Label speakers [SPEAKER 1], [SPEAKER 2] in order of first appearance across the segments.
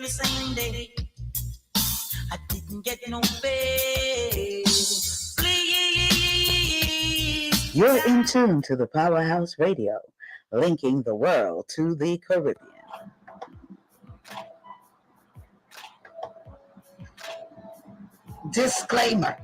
[SPEAKER 1] same day. I didn't get no pay. Please.
[SPEAKER 2] You're in tune to the Powerhouse Radio, linking the world to the Caribbean. Disclaimer.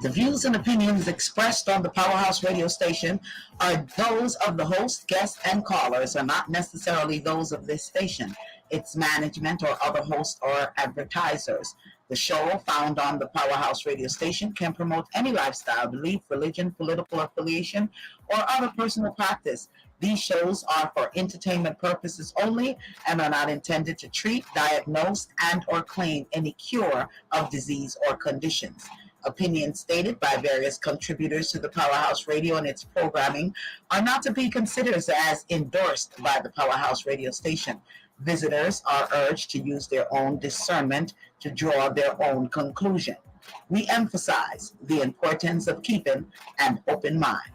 [SPEAKER 2] The views and opinions expressed on the Powerhouse radio station are those of the host, guests, and callers, are not necessarily those of this station, its management, or other hosts or advertisers. The show found on the Powerhouse radio station can promote any lifestyle, belief, religion, political affiliation, or other personal practice. These shows are for entertainment purposes only and are not intended to treat, diagnose, and or claim any cure of disease or conditions. Opinions stated by various contributors to the Powerhouse Radio and its programming are not to be considered as endorsed by the Powerhouse Radio station. Visitors are urged to use their own discernment to draw their own conclusion. We emphasize the importance of keeping an open mind.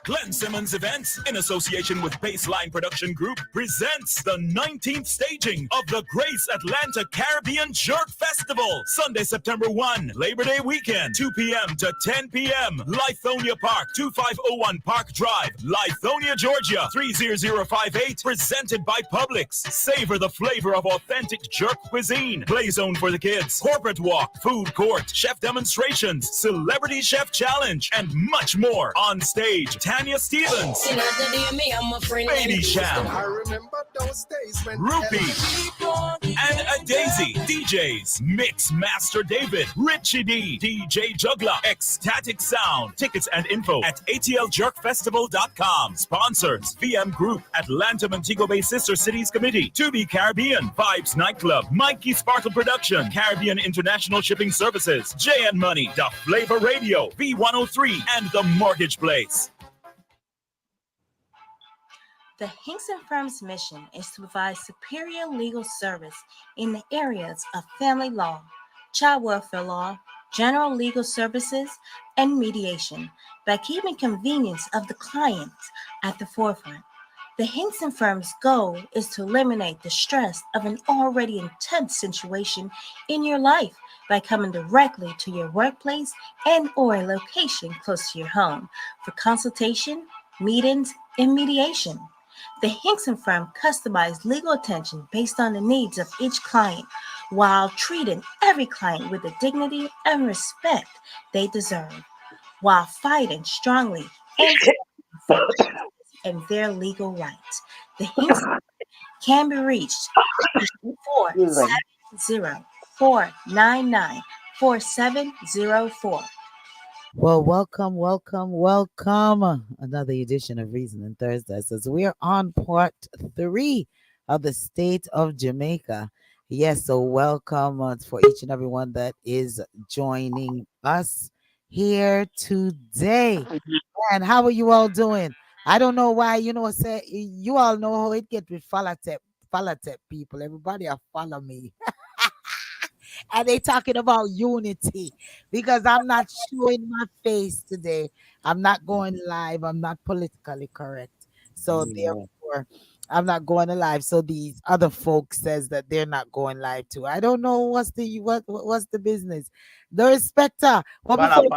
[SPEAKER 3] Glenn Simmons Events, in association with Baseline Production Group, presents the 19th staging of the Grace Atlanta Caribbean Jerk Festival. Sunday, September 1, Labor Day weekend, 2 p.m. to 10 p.m. Lithonia Park, 2501 Park Drive, Lithonia, Georgia, 30058. Presented by Publix. Savor the flavor of authentic jerk cuisine. Play zone for the kids, corporate walk, food court, chef demonstrations, celebrity chef challenge, and much more. On stage, Tanya Stevens, Baby Sham,
[SPEAKER 4] I remember those days when
[SPEAKER 3] Rupee, and a Daisy. DJs, Mix Master David, Richie D, DJ Juggler, Ecstatic Sound. Tickets and info at atljerkfestival.com. Sponsors, VM Group, Atlanta Montego Bay Sister Cities Committee, 2B Caribbean, Vibes Nightclub, Mikey Sparkle Production, Caribbean International Shipping Services, JN Money, The Flavor Radio, V103, and The Mortgage Place.
[SPEAKER 5] The Hinkson Firm's mission is to provide superior legal service in the areas of family law, child welfare law, general legal services, and mediation by keeping convenience of the clients at the forefront. The Hinkson Firm's goal is to eliminate the stress of an already intense situation in your life by coming directly to your workplace and or a location close to your home for consultation, meetings, and mediation. The Hinkson Firm customized legal attention based on the needs of each client while treating every client with the dignity and respect they deserve, while fighting strongly and their legal rights. The Hinkson Firm can be reached at 470-499-4704.
[SPEAKER 2] Well, welcome. Another edition of Reasoning Thursdays as we are on part 3 of the state of Jamaica. Yes, so welcome for each and everyone that is joining us here today. And how are you all doing? I don't know why, say you all know how it gets with follow people. Everybody follow me. And they talking about unity because I'm not showing my face today. I'm not going live. I'm not politically correct. So therefore, I'm not going live. So these other folks says that they're not going live too. I don't know what's the business. Darespecta. Follow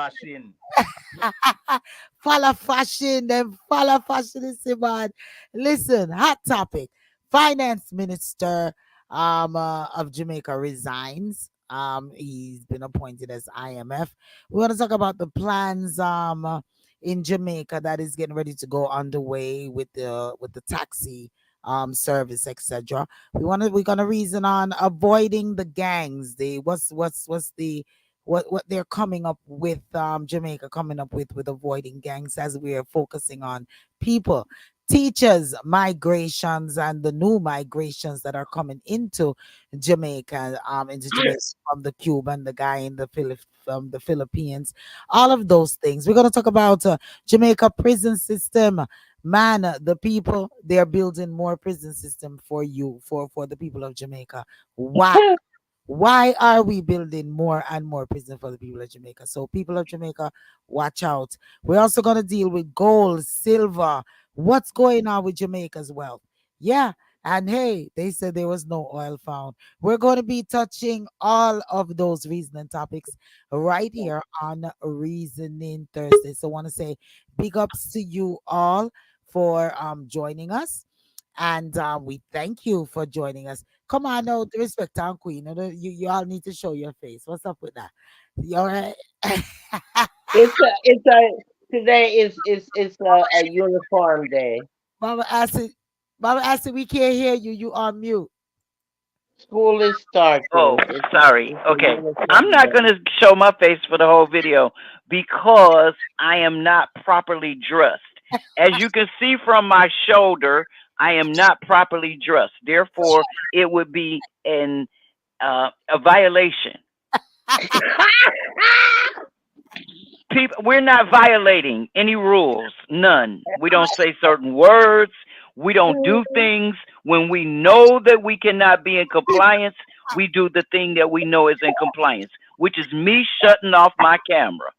[SPEAKER 2] fashion. Then follow fashion is bad. Listen, hot topic. Finance Minister of Jamaica resigns. He's been appointed as IMF. We want to talk about the plans in Jamaica that is getting ready to go underway with the taxi service, etc. We're gonna reason on avoiding the gangs. What they're coming up with, Jamaica coming up with avoiding gangs, as we are focusing on people, teachers, migrations, and the new migrations that are coming into Jamaica, from the Cuban, the guy in the Philippines, all of those things. We're going to talk about Jamaica prison system. Man, the people, they're building more prison system for the people of Jamaica. Why? Why are we building more and more prison for the people of Jamaica? So people of Jamaica, watch out. We're also going to deal with gold, silver. What's going on with Jamaica's wealth? Yeah,
[SPEAKER 6] And hey, they said there was no oil found. We're going to be touching all of those reasoning topics right here on Reasoning Thursday. So I want to say big ups to you all for joining us. And we thank you for joining us. Come on, no, the respect and queen. You all need to show your face. What's up with that? You all right?
[SPEAKER 7] Today is a uniform day.
[SPEAKER 6] Mama Acid, Mama Acid, we can't hear you. You on mute.
[SPEAKER 7] School is
[SPEAKER 8] Oh,
[SPEAKER 7] starting.
[SPEAKER 8] sorry.
[SPEAKER 7] It's a
[SPEAKER 8] Okay. I'm
[SPEAKER 7] uniform
[SPEAKER 8] not going
[SPEAKER 7] day.
[SPEAKER 8] to show my face for the whole video because I am not properly dressed. As you can see from my shoulder, I am not properly dressed. Therefore, it would be a violation. People, we're not violating any rules, none. We don't say certain words. We don't do things when we know that we cannot be in compliance. We do the thing that we know is in compliance, which is me shutting off my camera.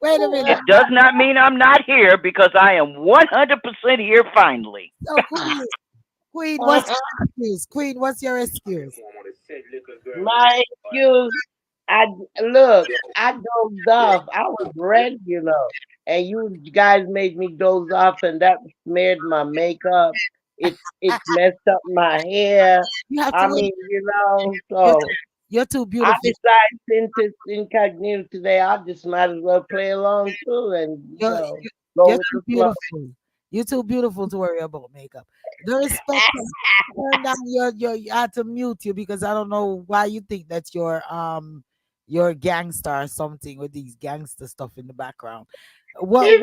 [SPEAKER 6] Wait a minute.
[SPEAKER 8] It does not mean I'm not here because I am 100% here finally.
[SPEAKER 6] So, Queen, what's your excuse? Queen, what's your excuse?
[SPEAKER 7] My excuse, I look, I dozed off. I was ready, and you guys made me doze off, and that smeared my makeup. It messed up my hair.
[SPEAKER 6] You have to
[SPEAKER 7] I
[SPEAKER 6] wait.
[SPEAKER 7] mean,
[SPEAKER 6] You're
[SPEAKER 7] so
[SPEAKER 6] too, you're too
[SPEAKER 7] I
[SPEAKER 6] beautiful.
[SPEAKER 7] decided since it's incognito today, I just might as well play along too, and
[SPEAKER 6] You're,
[SPEAKER 7] go
[SPEAKER 6] you're
[SPEAKER 7] with
[SPEAKER 6] too
[SPEAKER 7] the flow.
[SPEAKER 6] beautiful. You're too beautiful to worry about makeup. The respect, turn down you had to mute you because I don't know why you think that you're gangster or something with these gangster stuff in the background. What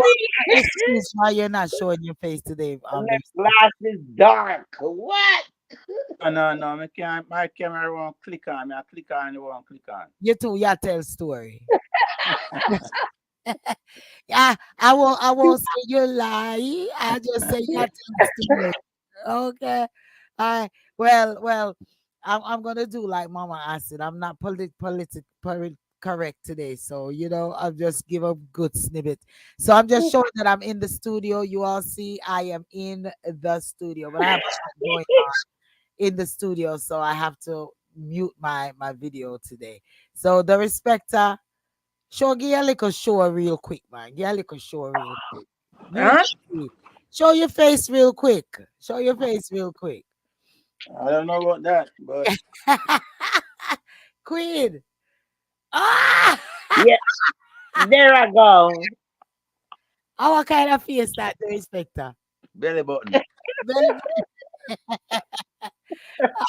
[SPEAKER 6] excuse why you're not showing your face today?
[SPEAKER 7] And that glass is dark. What?
[SPEAKER 9] No, I can't. My camera won't click on me. I click on it, won't click on.
[SPEAKER 6] You too, you tell story. I won't say you lie. I just say you tell story. Okay. All right. Well, I'm gonna do like Mama Acid. I'm not correct today, so I'll just give a good snippet. So I'm just showing that I'm in the studio. You all see I am in the studio, but I have chat going on in the studio, so I have to mute my video today. So the respecter, give a little show real quick, man. Give a little show real quick. You
[SPEAKER 9] Huh?
[SPEAKER 6] see. Show your face real quick. Show your face real quick.
[SPEAKER 9] I don't know about that, but
[SPEAKER 6] Queen. Ah!
[SPEAKER 7] Yeah, there I go.
[SPEAKER 6] What kind of face that the respecter?
[SPEAKER 9] belly button.
[SPEAKER 6] Very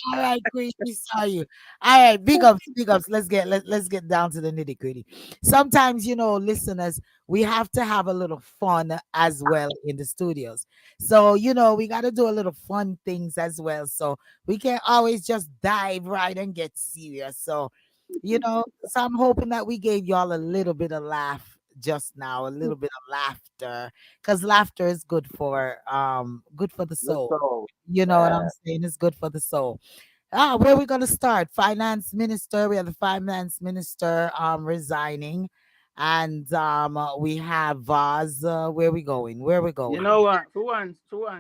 [SPEAKER 6] All right, Queen, we saw you. All right, big ups, big ups. Let's get down to the nitty gritty. Sometimes, listeners, we have to have a little fun as well in the studios. So, we got to do a little fun things as well. So we can't always just dive right and get serious. So, so I'm hoping that we gave y'all a little bit of laugh just now, a little bit of laughter, because laughter is good for the
[SPEAKER 7] The
[SPEAKER 6] soul.
[SPEAKER 7] soul.
[SPEAKER 6] You know what I'm saying? It's good for the soul. Where we gonna start? Finance minister. We have the finance minister resigning, and we have Vaz. Where we going? Where we
[SPEAKER 9] You
[SPEAKER 6] going?
[SPEAKER 9] know what? For once,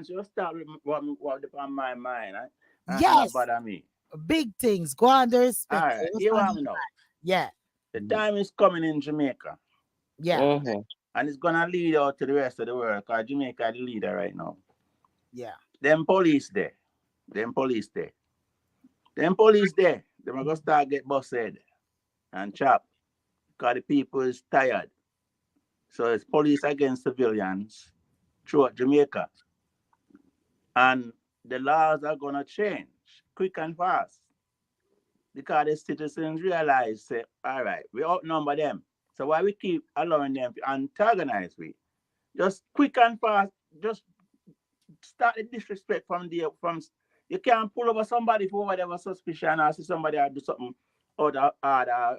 [SPEAKER 9] you start with what on my mind, and not
[SPEAKER 6] Yes,
[SPEAKER 9] bother me.
[SPEAKER 6] big things. Go on the
[SPEAKER 9] All
[SPEAKER 6] respect.
[SPEAKER 9] right,
[SPEAKER 6] What's
[SPEAKER 9] you
[SPEAKER 6] on
[SPEAKER 9] want
[SPEAKER 6] your
[SPEAKER 9] me know.
[SPEAKER 6] mind? Yeah,
[SPEAKER 9] The time is coming in Jamaica,
[SPEAKER 6] yeah,
[SPEAKER 7] Mm-hmm.
[SPEAKER 9] and it's gonna lead out to the rest of the world. Cause Jamaica is the leader right now.
[SPEAKER 6] yeah.
[SPEAKER 9] Them police there, them police there, them police there. Them are gonna start get busted and chopped. Cause the people is tired. So it's police against civilians throughout Jamaica. And the laws are gonna change quick and fast. Because the citizens realize, say, all right, we outnumber them. So why we keep allowing them to antagonize we? Just quick and fast, just start the disrespect from there. You can't pull over somebody for whatever suspicion or see somebody or do something or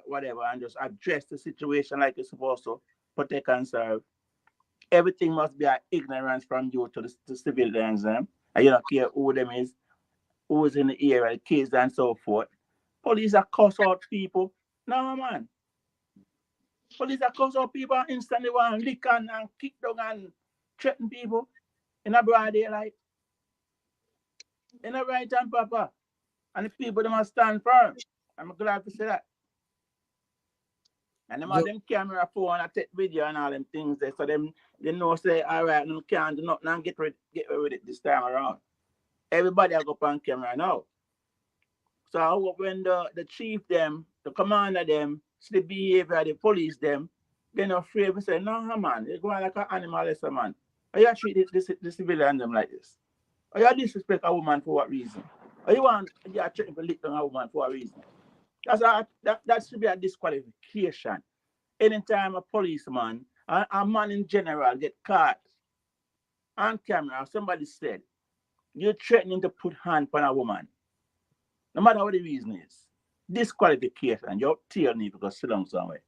[SPEAKER 9] whatever and just address the situation like you're supposed to protect and serve. Everything must be an ignorance from you to the civilians, and you don't care who them is, who's in the area, the kids and so forth. Police are cuss out people. No man. Police are cuss out people and instantly want to lick and kick down and threaten people in a broad daylight. In the right hand, Papa. And the people them must stand firm. I'm glad to say that. And them have
[SPEAKER 6] You
[SPEAKER 9] them camera phone and take video and all them things there. So them they know say all right, them can't do nothing and get rid with it this time around. Everybody will go up on camera now. So I hope when the chief them, the commander them, see the behavior of the police them, they're not afraid to say, no man, you're going like an animal as a man. Or you treat the civilian them like this. Or you disrespect a woman for what reason? Or you want you are trying to lick down a woman for a reason? That should be a disqualification. Anytime a policeman, a man in general get caught on camera, somebody said, you're threatening to put hand on a woman, no matter what the reason is. Disqualification, your tail need to go sit down somewhere.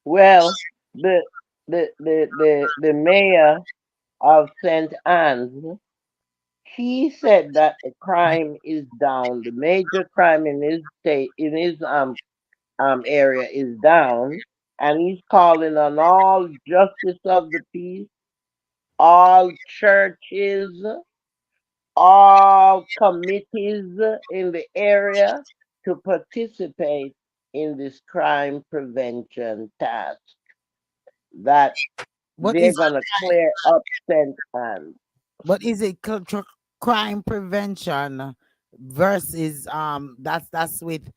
[SPEAKER 7] Well, the the mayor of St. Anne's, he said that the crime is down. The major crime in his state, in his area, is down, and he's calling on all justice of the peace, all churches, all committees in the area to participate in this crime prevention task that
[SPEAKER 6] what
[SPEAKER 7] they're
[SPEAKER 6] is
[SPEAKER 7] gonna clear up St. Anne's.
[SPEAKER 6] what is it crime prevention versus that's with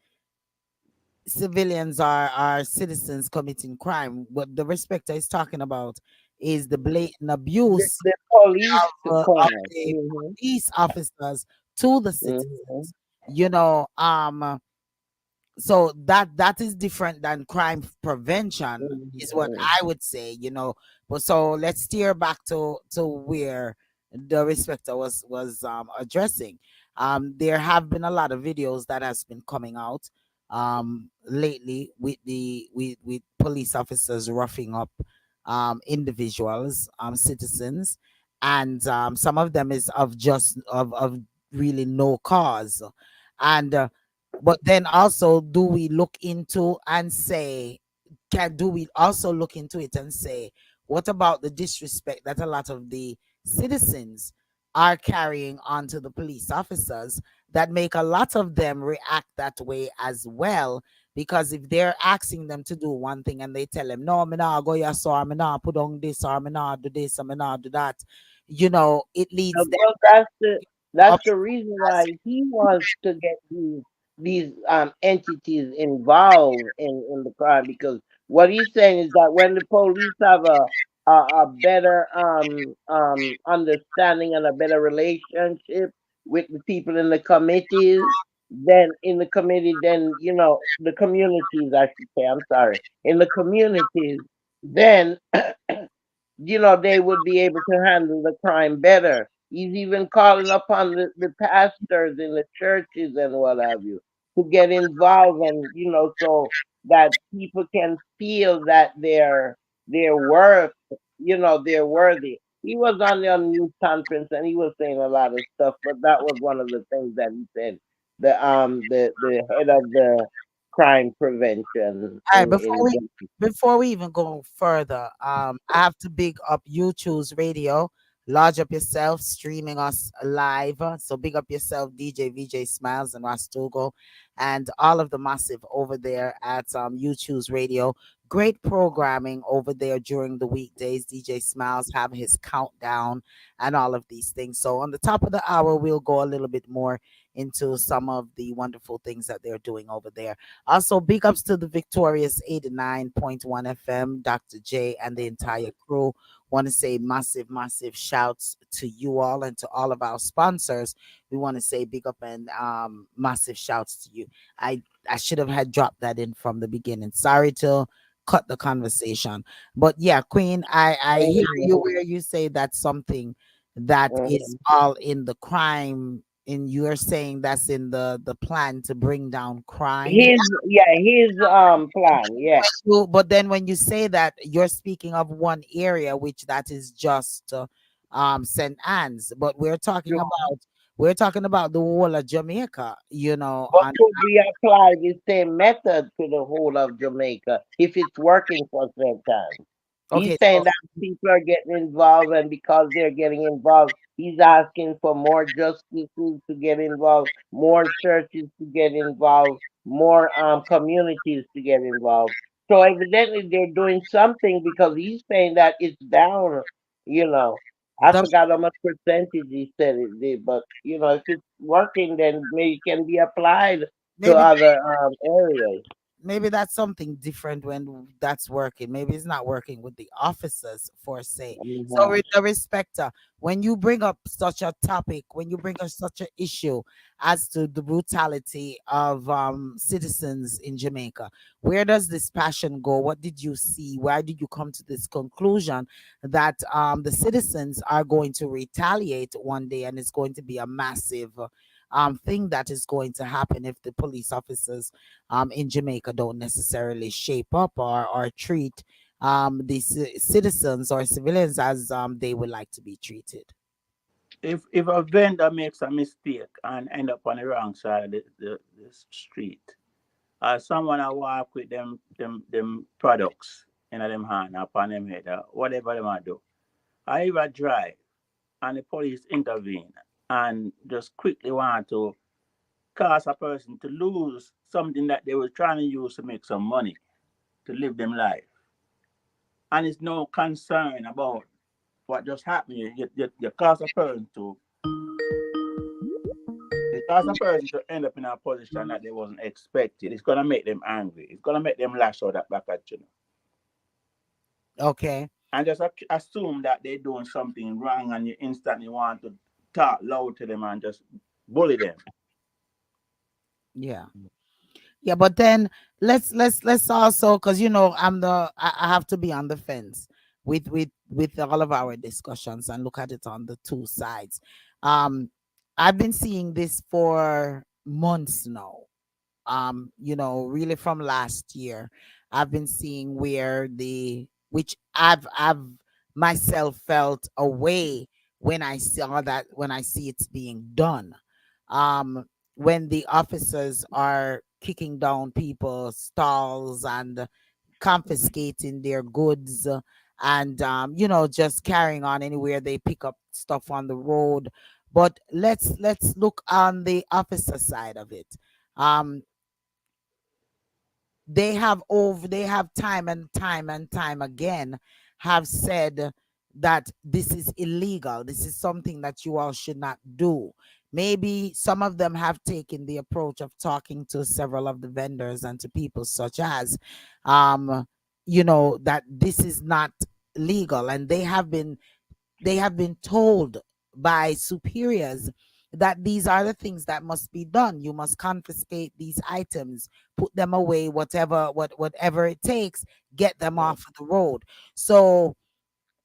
[SPEAKER 6] civilians are citizens committing crime. What the respecter is talking about is the blatant abuse
[SPEAKER 7] The police
[SPEAKER 6] of
[SPEAKER 7] crime.
[SPEAKER 6] the police officers to the
[SPEAKER 7] Hmm.
[SPEAKER 6] citizens. You know, so that is different than crime prevention, is what
[SPEAKER 7] Hmm.
[SPEAKER 6] I would say. You know, but so let's steer back to where the respecter was addressing. There have been a lot of videos that has been coming out lately with with police officers roughing up individuals, citizens, and some of them is of just of really no cause. And but then also, do we look into and say, can do we also look into it and say, what about the disrespect that a lot of the citizens are carrying onto the police officers that make a lot of them react that way as well? Because if they're asking them to do one thing and they tell them, no, me nah go here, so I'm not put on this, or me nah do this, or me nah do that, you know, it leads them
[SPEAKER 7] Well,
[SPEAKER 6] up
[SPEAKER 7] that's the reason why he wants to get these entities involved in the crime, because what he's saying is that when the police have a better understanding and a better relationship with the people in the committees, then in the committee, then the communities, I should say, I'm sorry, in the communities, then they would be able to handle the crime better. He's even calling upon the pastors in the churches and what have you to get involved, and so that people can feel that they're worth, they're worthy. He was on the news conference and he was saying a lot of stuff, but that was one of the things that he said. The head of the crime prevention
[SPEAKER 6] All right,
[SPEAKER 7] in
[SPEAKER 6] before we even go further, I have to big up YouTube's radio. Lodge up yourself, streaming us live. So big up yourself, DJ VJ Smiles and Rastugo, and all of the massive over there at YouTube's radio. Great programming over there during the weekdays. DJ Smiles have his countdown and all of these things. So on the top of the hour, we'll go a little bit more into some of the wonderful things that they're doing over there. Also, big ups to the Victorious 89.1 FM, Dr. J, and the entire crew. Want to say massive, massive shouts to you all and to all of our sponsors. We want to say big up and massive shouts to you. I should have had dropped that in from the beginning. Sorry to cut the conversation, but yeah, Queen, I hear you where you say that's something that is
[SPEAKER 7] the
[SPEAKER 6] all in the crime. And you're saying that's in the plan to bring down crime.
[SPEAKER 7] his plan, yeah.
[SPEAKER 6] But then when you say that, you're speaking of one area, which that is just St. Anne's. But we're talking about the whole of Jamaica, you know.
[SPEAKER 7] But
[SPEAKER 6] And
[SPEAKER 7] could we apply the same method to the whole of Jamaica if it's working for St. Anne's? He's
[SPEAKER 6] okay,
[SPEAKER 7] saying
[SPEAKER 6] so
[SPEAKER 7] that people are getting involved, and because they're getting involved, He's asking for more justices to get involved, more churches to get involved, more communities to get involved. So evidently they're doing something because he's saying that it's down. You know, I
[SPEAKER 6] The
[SPEAKER 7] forgot how much percentage he said it did, but if it's working, then maybe it can be applied to
[SPEAKER 6] maybe
[SPEAKER 7] other areas.
[SPEAKER 6] maybe that's something different when that's working. Maybe it's not working with the officers for say. So
[SPEAKER 7] Mhm.
[SPEAKER 6] with the respecter, when you bring up such a topic, when you bring up such an issue as to the brutality of citizens in Jamaica, where does this passion go? What did you see? Why did you come to this conclusion that the citizens are going to retaliate one day and it's going to be a massive thing that is going to happen if the police officers in Jamaica don't necessarily shape up or treat the citizens or civilians as they would like to be treated.
[SPEAKER 9] If a vendor makes a mistake and end up on the wrong side of the street, or someone I walk with them products in them hand upon them head, whatever them I do, I even drive and the police intervene and just quickly want to cause a person to lose something that they were trying to use to make some money to live them life, and it's no concern about what just happened. You cause a person to it cause a person to end up in a position that they wasn't expected. It's gonna make them angry. It's gonna make them lash out back at you.
[SPEAKER 6] Okay.
[SPEAKER 9] And just assume that they're doing something wrong, and you instantly want to talk loud to them and just bully them.
[SPEAKER 6] Yeah. Yeah, but then let's also, because I have to be on the fence with all of our discussions and look at it on the two sides. I've been seeing this for months now. Really from last year, I've been seeing where the which I've myself felt away when I see it's being done. um when the officers are kicking down people's stalls and confiscating their goods, and just carrying on anywhere they pick up stuff on the road. But let's look on the officer side of it. um they have time and time and time again have said that this is illegal, this is something that you all should not do. Maybe some of them have taken the approach of talking to several of the vendors and to people such as that this is not legal, and they have been told by superiors that these are the things that must be done. You must confiscate these items, put them away, whatever it takes, get them
[SPEAKER 9] Yeah.
[SPEAKER 6] off of the road. So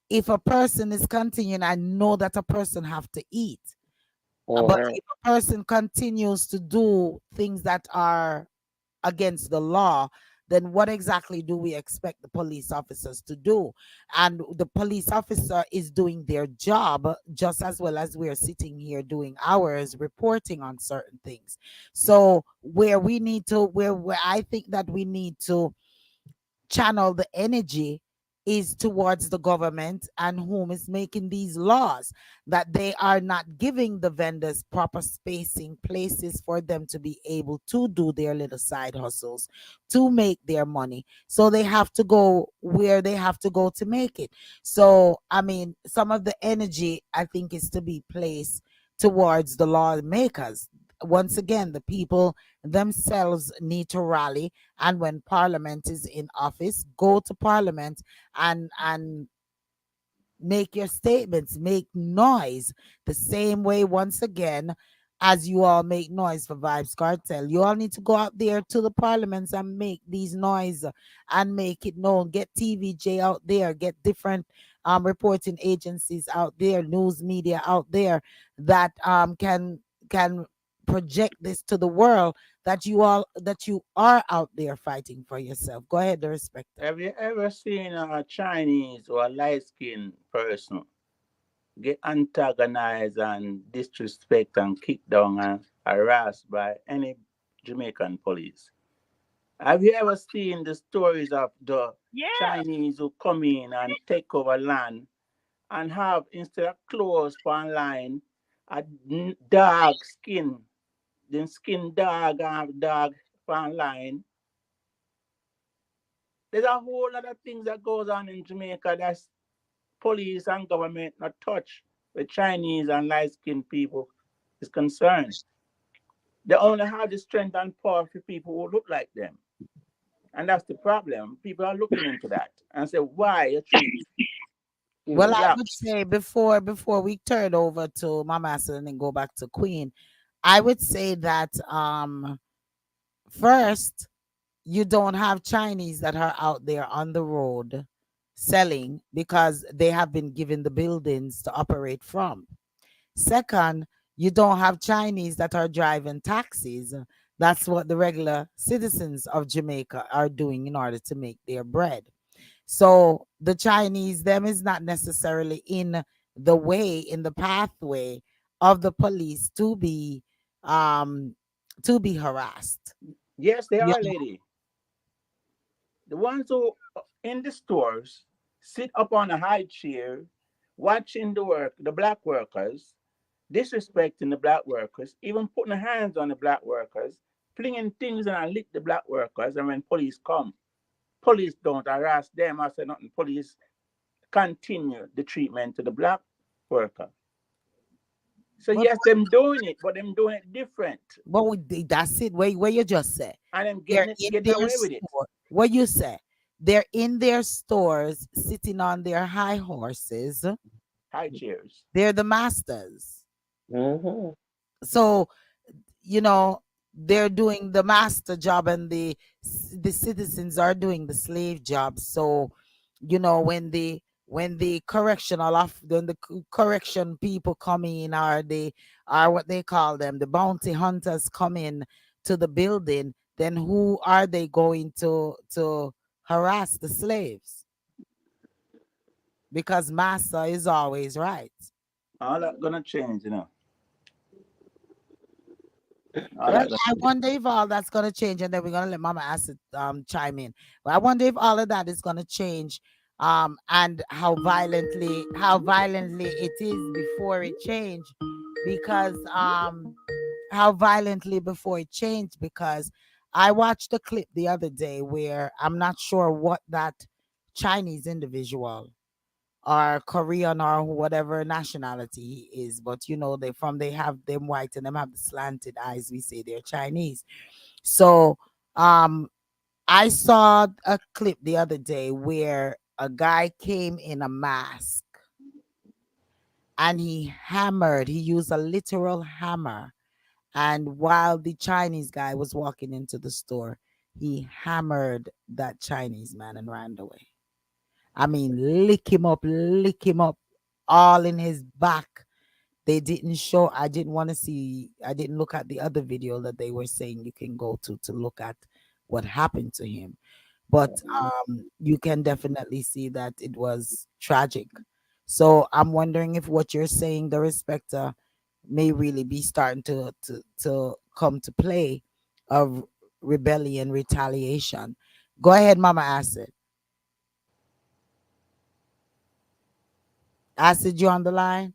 [SPEAKER 6] if a person is continuing, I know that a person have to eat. But
[SPEAKER 7] Mhm.
[SPEAKER 6] if a person continues to do things that are against the law, then what exactly do we expect the police officers to do? And the police officer is doing their job just as well as we're sitting here doing ours, reporting on certain things. So where I think that we need to channel the energy is towards the government and whom is making these laws, that they are not giving the vendors proper spacing places for them to be able to do their little side hustles to make their money. So they have to go where they have to go to make it. So I mean, some of the energy I think is to be placed towards the lawmakers. Once again, the people themselves need to rally, and when parliament is in office, go to parliament and make your statements, make noise the same way, once again, as you all make noise for Vibes Cartel. You all need to go out there to the parliaments and make these noise and make it known. Get TVJ out there, get different reporting agencies out there, news media out there that can project this to the world, that you are out there fighting for yourself. Go ahead, the respecter.
[SPEAKER 9] Have you ever seen a Chinese or a light skinned person get antagonized and disrespect and kicked down and harassed by any Jamaican police? Have you ever seen the stories of the
[SPEAKER 8] Yeah.
[SPEAKER 9] Chinese who come in and take over land and have instead of clothes for online a dog skin, then skin dog and have dog for online. There's a whole lot of things that goes on in Jamaica that's police and government not touch with Chinese and light skinned people is concerned. They only have the strength and power for people who look like them. And that's the problem. People are looking into that and say, why you treat
[SPEAKER 6] Well, I would
[SPEAKER 9] blacks?
[SPEAKER 6] say before we turn over to Mama Acid and then go back to Queen, I would say that first, you don't have Chinese that are out there on the road selling because they have been given the buildings to operate from. Second, you don't have Chinese that are driving taxis. That's what the regular citizens of Jamaica are doing in order to make their bread. So the Chinese, them is not necessarily in the way, in the pathway of the police to be harassed.
[SPEAKER 9] Yes, they
[SPEAKER 6] Yeah.
[SPEAKER 9] are, lady. The ones who in the stores sit up on a high chair watching the black workers, disrespecting the black workers, even putting hands on the black workers, flinging things and lick the black workers. And when police come, police don't harass them or say nothing. Police continue the treatment to the black worker. So
[SPEAKER 6] But
[SPEAKER 9] yes, them doing it, but them doing it different.
[SPEAKER 6] that's it. Where you just say
[SPEAKER 9] And them
[SPEAKER 6] they're
[SPEAKER 9] getting it,
[SPEAKER 6] in
[SPEAKER 9] getting
[SPEAKER 6] their
[SPEAKER 9] away with it.
[SPEAKER 6] store. What you say? They're in their stores, sitting on their high horses.
[SPEAKER 9] High chairs.
[SPEAKER 6] They're the masters.
[SPEAKER 7] Mm-hmm.
[SPEAKER 6] So they're doing the master job and the citizens are doing the slave job. So when the correction people come in, or they are what they call them, the bounty hunters come in to the building, then who are they going to harass? The slaves, because master is always right.
[SPEAKER 9] All that gonna change, you know. All
[SPEAKER 6] Well,
[SPEAKER 9] that gonna
[SPEAKER 6] I
[SPEAKER 9] change.
[SPEAKER 6] wonder if all that's gonna change, and then we're gonna let Mama Acid chime in. But I wonder if all of that is gonna change, and how violently it is before it changed, because how violently before it changed, because I watched a clip the other day where I'm not sure what that Chinese individual or Korean or whatever nationality he is, but they have them white and them have the slanted eyes. We say they're Chinese. So um I saw a clip the other day where a guy came in a mask and he used a literal hammer. And while the Chinese guy was walking into the store, he hammered that Chinese man and ran away. I mean, lick him up, all in his back. They didn't show. I didn't want to see. I didn't look at the other video that they were saying you can go to look at what happened to him. But you can definitely see that it was tragic. So I'm wondering if what you're saying, the respecter, may really be starting to come to play of rebellion, retaliation. Go ahead, Mama Acid. Acid, you on the line?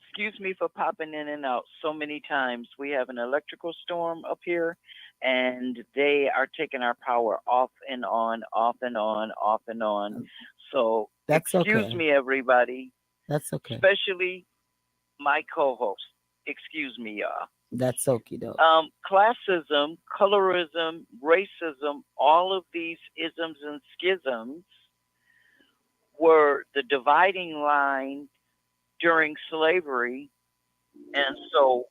[SPEAKER 8] Excuse me for popping in and out so many times. We have an electrical storm up here, and they are taking our power off and on, off and on, off and on. So
[SPEAKER 6] That's
[SPEAKER 8] excuse
[SPEAKER 6] okay.
[SPEAKER 8] me, everybody,
[SPEAKER 6] That's okay.
[SPEAKER 8] especially my co-host. Excuse me, y'all.
[SPEAKER 6] That's okay, though.
[SPEAKER 8] Classism, colorism, racism, all of these isms and schisms were the dividing line during slavery. And so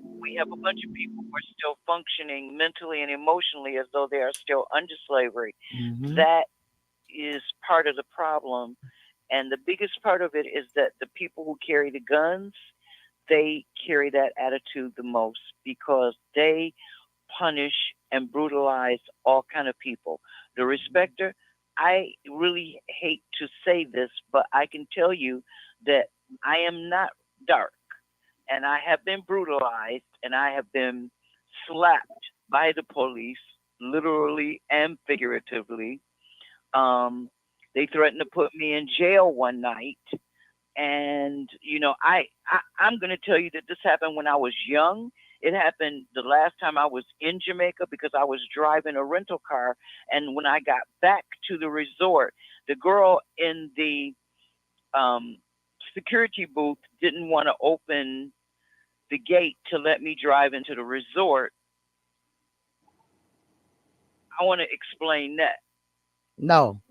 [SPEAKER 8] we have a bunch of people who are still functioning mentally and emotionally as though they are still under slavery.
[SPEAKER 6] Mhm.
[SPEAKER 8] That is part of the problem. And the biggest part of it is that the people who carry the guns, they carry that attitude the most because they punish and brutalize all kind of people. The respecter, I really hate to say this, but I can tell you that I am not dark, and I have been brutalized, and I have been slapped by the police, literally and figuratively. Um, They threatened to put me in jail one night. And I'm going to tell you that this happened when I was young. It happened the last time I was in Jamaica because I was driving a rental car, and when I got back to the resort, the girl in the um, security booth didn't want to open the gate to let me drive into the resort. I want to explain that.
[SPEAKER 6] No.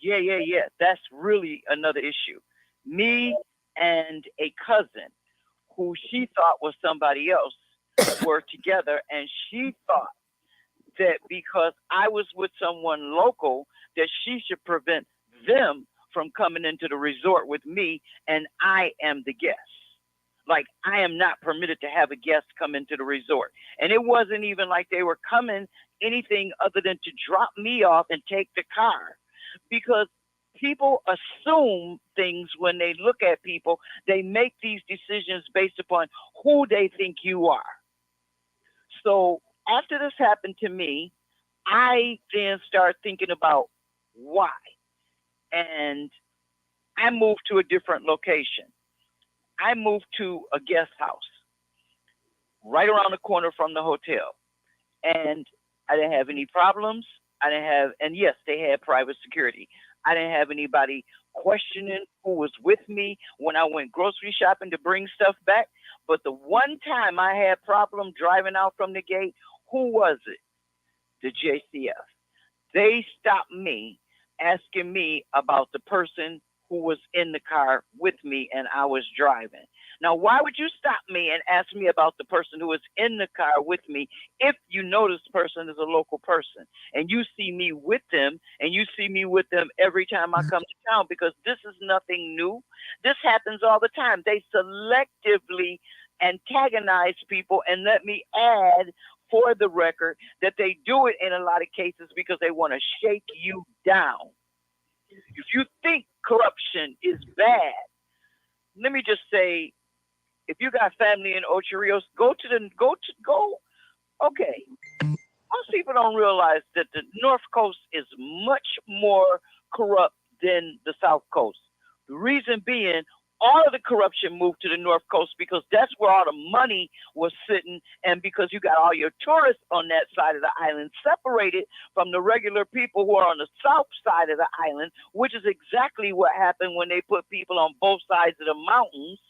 [SPEAKER 8] Yeah. That's really another issue. Me and a cousin who she thought was somebody else were together, and she thought that because I was with someone local, that she should prevent them from coming into the resort with me, and I am the guest. Like, I am not permitted to have a guest come into the resort. And it wasn't even like they were coming anything other than to drop me off and take the car. Because people assume things when they look at people. They make these decisions based upon who they think you are. So after this happened to me, I then start thinking about why. And I moved to a different location. I moved to a guest house right around the corner from the hotel. And I didn't have any problems. I didn't have, and yes, they had private security. I didn't have anybody questioning who was with me when I went grocery shopping to bring stuff back. But the one time I had problem driving out from the gate, who was it? The JCF. They stopped me asking me about the person who was in the car with me and I was driving. Now, why would you stop me and ask me about the person who was in the car with me if you know this person is a local person and you see me with them and you see me with them every time I come to town? Because this is nothing new. This happens all the time. They selectively antagonize people, and let me add for the record that they do it in a lot of cases because they want to shake you down. If you think corruption is bad, let me just say, if you got family in Ocho Rios, go. Okay, most people don't realize that the North Coast is much more corrupt than the South Coast. The reason being, all of the corruption moved to the North Coast because that's where all the money was sitting, and because you got all your tourists on that side of the island separated from the regular people who are on the south side of the island, which is exactly what happened when they put people on both sides of the mountains.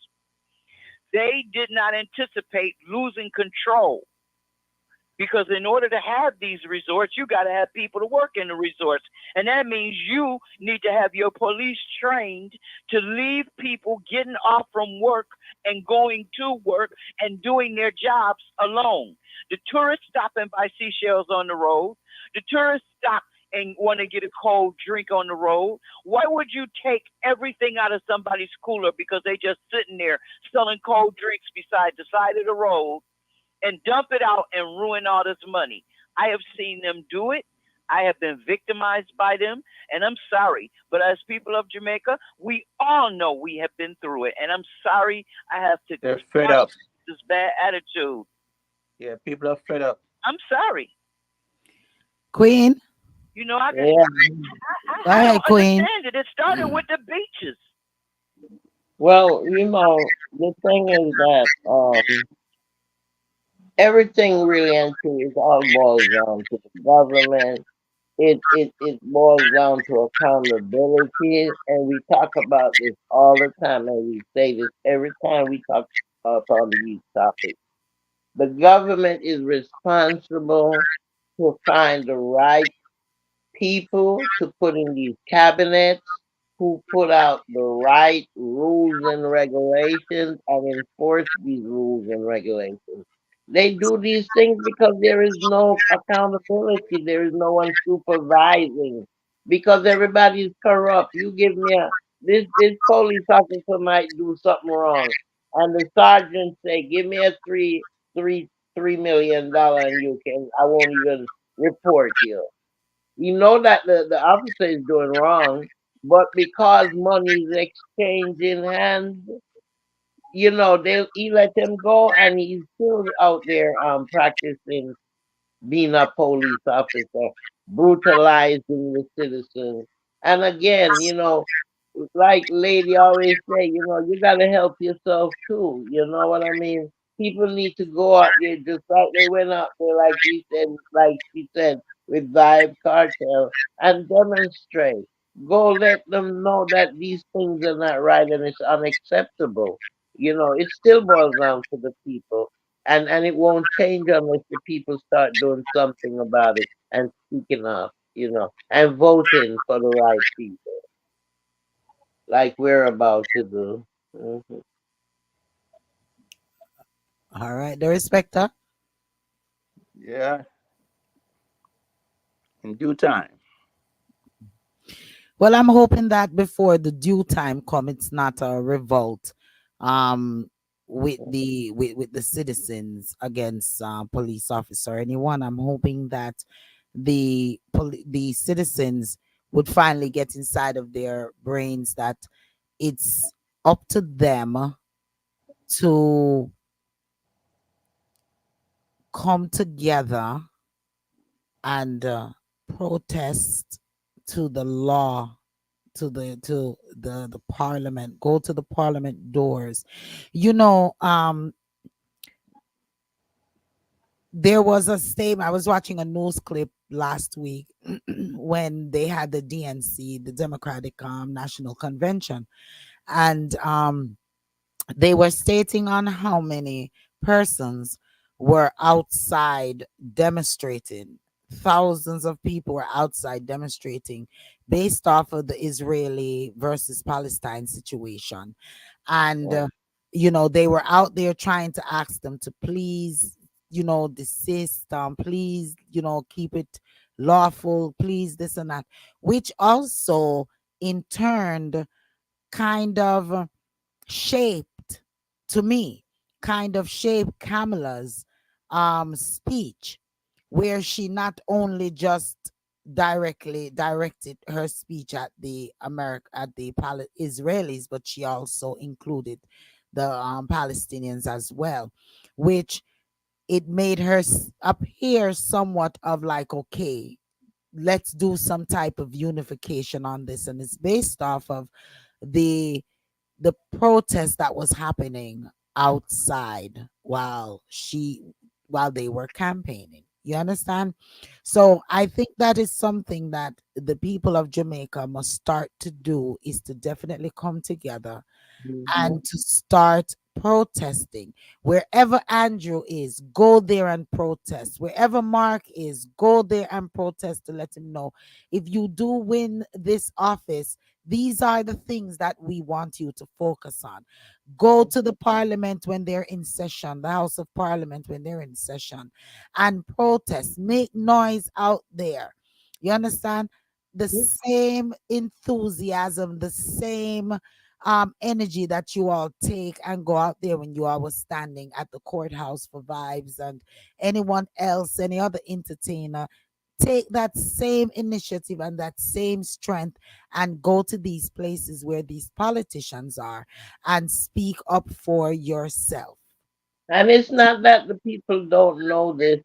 [SPEAKER 8] They did not anticipate losing control. Because in order to have these resorts, you got to have people to work in the resorts. And that means you need to have your police trained to leave people getting off from work and going to work and doing their jobs alone. The tourists stopping by seashells on the road. The tourists stop and want to get a cold drink on the road. Why would you take everything out of somebody's cooler because they just sitting there selling cold drinks beside the side of the road and dump it out and ruin all this money? I have seen them do it. I have been victimized by them, and I'm sorry. But as people of Jamaica, we all know we have been through it, and I'm sorry I have to
[SPEAKER 9] They're fed up.
[SPEAKER 8] this bad attitude.
[SPEAKER 9] Yeah, people are fed up.
[SPEAKER 8] I'm sorry.
[SPEAKER 6] Queen.
[SPEAKER 8] You know, I
[SPEAKER 7] Yeah.
[SPEAKER 8] I
[SPEAKER 6] All
[SPEAKER 8] don't
[SPEAKER 6] right, Queen.
[SPEAKER 8] understand it. It started with the beaches.
[SPEAKER 7] Well, the thing is that everything really and truly is all boils down to the government. It boils down to accountability, and we talk about this all the time, and we say this every time we talk about these topics. The government is responsible to find the right people to put in these cabinets, who put out the right rules and regulations and enforce these rules and regulations. They do these things because there is no accountability. There is no one supervising because everybody is corrupt. You give me a this police officer might do something wrong, and the sergeant say, "Give me a $3 million, and you can I won't even report you." You know that the officer is doing wrong, but because money is exchanged in hands, he let him go, and he's still out there practicing being a police officer, brutalizing the citizens. And again, like lady always say, you gotta help yourself too. You know what I mean? People need to go out there just like they went out there, like she said, with Vibe Cartel and demonstrate. Go let them know that these things are not right and it's unacceptable. It still boils down to the people. And it won't change unless the people start doing something about it and speaking up, and voting for the right people like we're about to do. Mhm.
[SPEAKER 6] All right, the respecter.
[SPEAKER 9] Yeah, in due time.
[SPEAKER 6] Well, I'm hoping that before the due time come, it's not a revolt um with the citizens against police officer or anyone. I'm hoping that the citizens would finally get inside of their brains that it's up to them to come together and protest to the law, to the parliament, go to the parliament doors. you know um there was a statement. I was watching a news clip last week when they had the DNC, the Democratic National Convention, and they were stating on how many persons were outside demonstrating. Thousands of people were outside demonstrating based off of the Israeli versus Palestine situation. And, they were out there trying to ask them to please, desist, please, keep it lawful, please, this and that, which also in turn kind of shaped, to me, kind of shaped Kamala's speech, where she not only just directly directed her speech at the Israelis, but she also included the Palestinians as well, which it made her appear somewhat of like, okay, let's do some type of unification on this, and it's based off of the the protest that was happening outside while they were campaigning. You understand? So I think that is something that the people of Jamaica must start to do, is to definitely come together
[SPEAKER 7] Mhm.
[SPEAKER 6] and to start protesting. Wherever Andrew is, go there and protest. Wherever Mark is, go there and protest to let him know, if you do win this office, these are the things that we want you to focus on. Go to the parliament when they're in session, the House of Parliament when they're in session, and protest. Make noise out there. You understand? The same enthusiasm, the same energy that you all take and go out there when you all was standing at the courthouse for Vibes, and anyone else, any other entertainer, take that same initiative and that same strength and go to these places where these politicians are and speak up for yourself.
[SPEAKER 7] And it's not that the people don't know this,